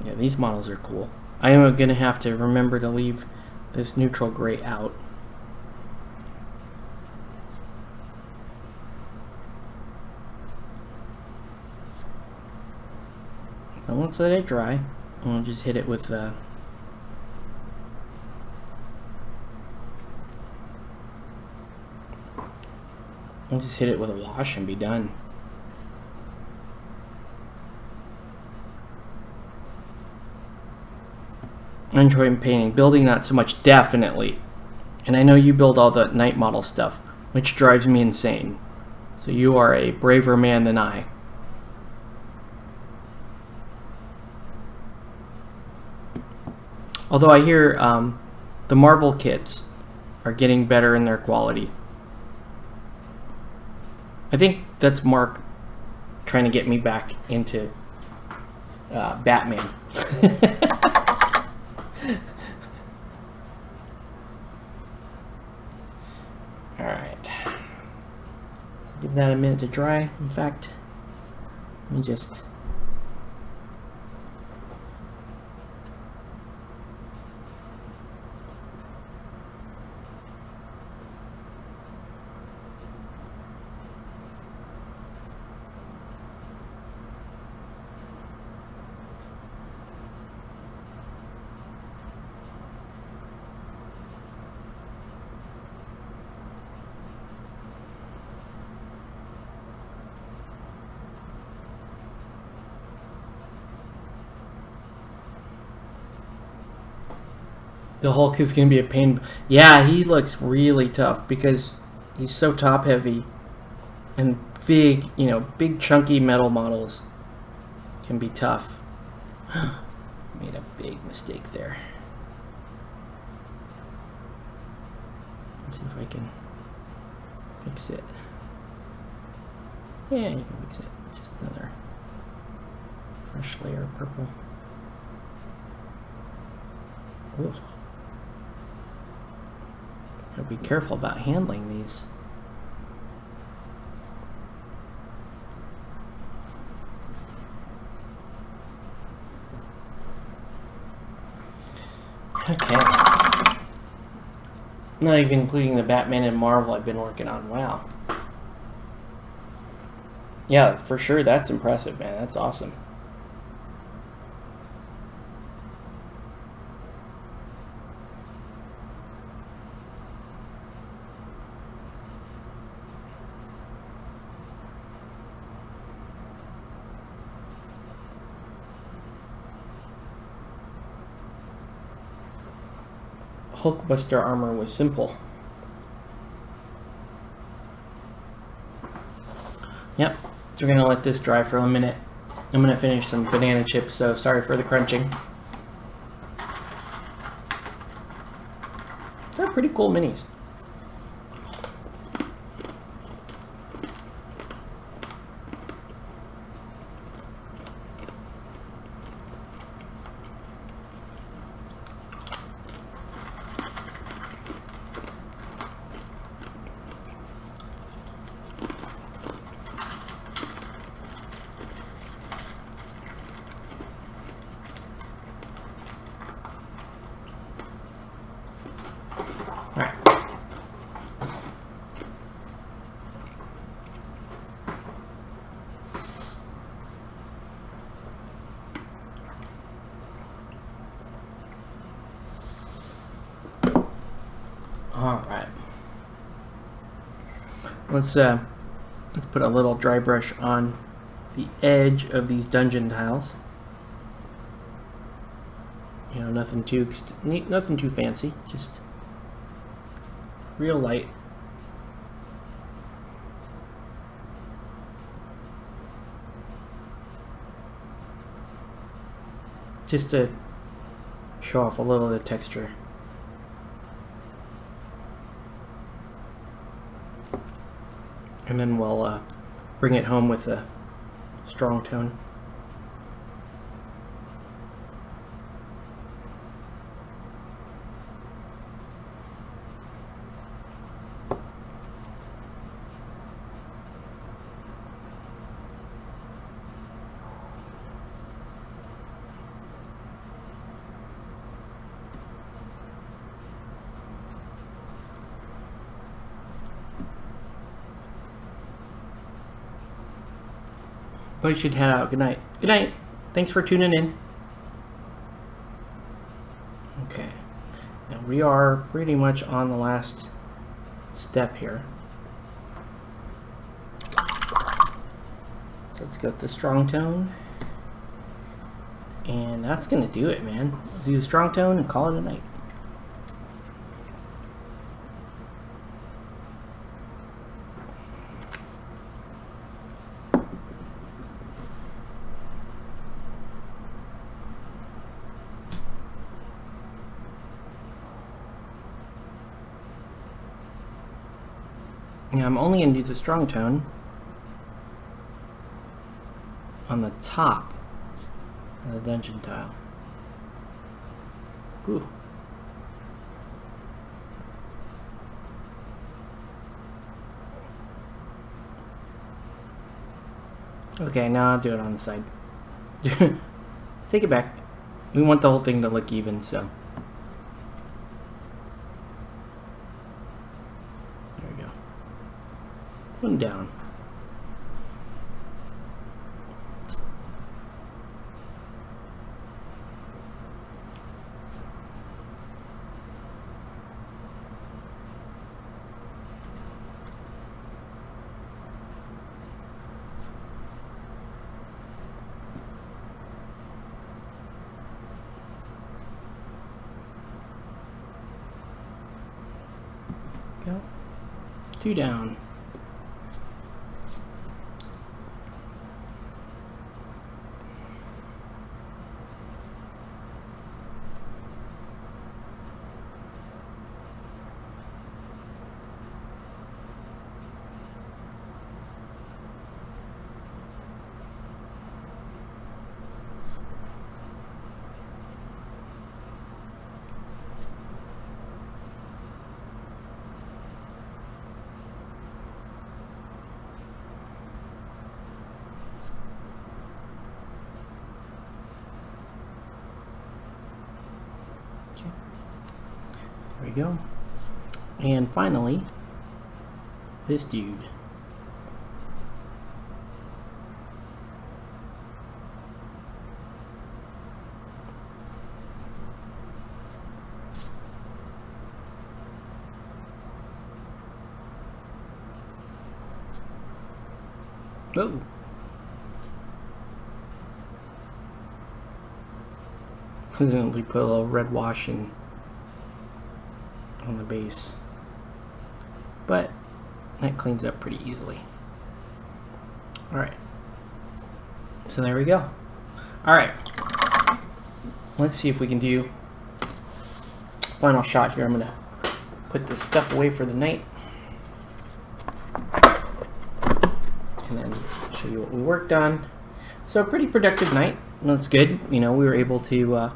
Speaker 1: Yeah, these models are cool. I am going to have to remember to leave this neutral gray out. Now let's let it dry. And we'll just hit it with I'll just hit it with a wash and be done. I enjoy painting. Building, not so much, definitely. And I know you build all the night model stuff, which drives me insane. So you are a braver man than I. Although I hear the Marvel kits are getting better in their quality. I think that's Mark trying to get me back into Batman. Alright. So give that a minute to dry. In fact, let me just... The Hulk is going to be a pain. Yeah, he looks really tough because he's so top heavy, and big, you know, big chunky metal models can be tough. Made a big mistake there. Let's see if I can fix it. Yeah, you can fix it. Just another fresh layer of purple. Ugh. Gotta be careful about handling these. Okay. Not even including the Batman and Marvel I've been working on. Wow. Yeah, for sure, that's impressive, man. That's awesome. Hulkbuster armor was simple. Yep, so we're gonna let this dry for a minute. I'm gonna finish some banana chips, so sorry for the crunching. They're pretty cool minis. let's put a little dry brush on the edge of these dungeon tiles. You know, nothing too fancy, just real light. Just to show off a little of the texture. And then we'll bring it home with a strong tone. We should head out. Good night. Good night. Thanks for tuning in. Okay. Now we are pretty much on the last step here. So let's go with the strong tone. And that's going to do it, man. We'll do the strong tone and call it a night. Now I'm only going to do the strong tone on the top of the dungeon tile. Ooh. Okay, now I'll do it on the side. Take it back. We want the whole thing to look even, so. One down. Go. Two down. There we go. And finally, this dude. Oh. Accidentally put a little red wash in on the base, but that cleans up pretty easily. Alright, so there we go. Alright, let's see if we can do final shot here. I'm gonna put this stuff away for the night and then show you what we worked on. So pretty productive night. That's good. You know, we were able to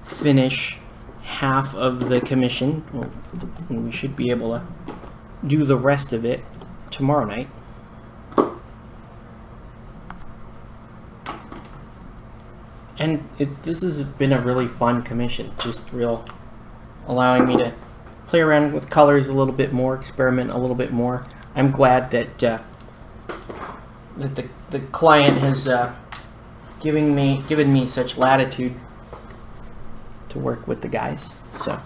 Speaker 1: finish half of the commission, and we should be able to do the rest of it tomorrow night. And this has been a really fun commission, just allowing me to play around with colors a little bit more, experiment a little bit more. I'm glad that that the client has given me such latitude to work with the guys. So,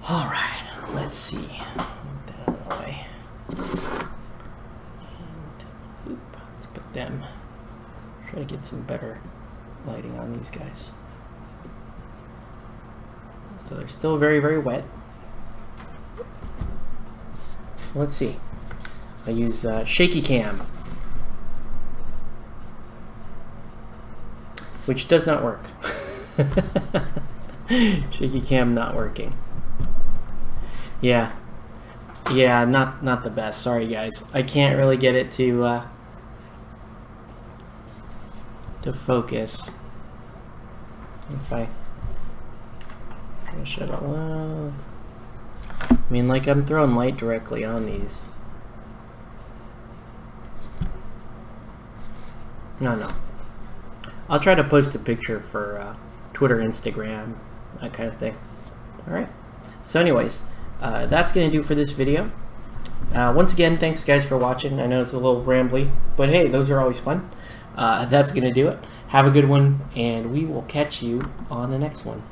Speaker 1: all right, let's see. them. Try to get some better lighting on these guys. So they're still very, very wet. Let's see. I use shaky cam, which does not work. Shaky cam not working. Yeah, not the best. Sorry guys, I can't really get it to focus. If I shut it off. I mean, like, I'm throwing light directly on these. No. I'll try to post a picture for Twitter, Instagram, that kind of thing. Alright. So anyways, that's going to do for this video. Once again, thanks guys for watching. I know it's a little rambly, but hey, those are always fun. That's going to do it. Have a good one, and we will catch you on the next one.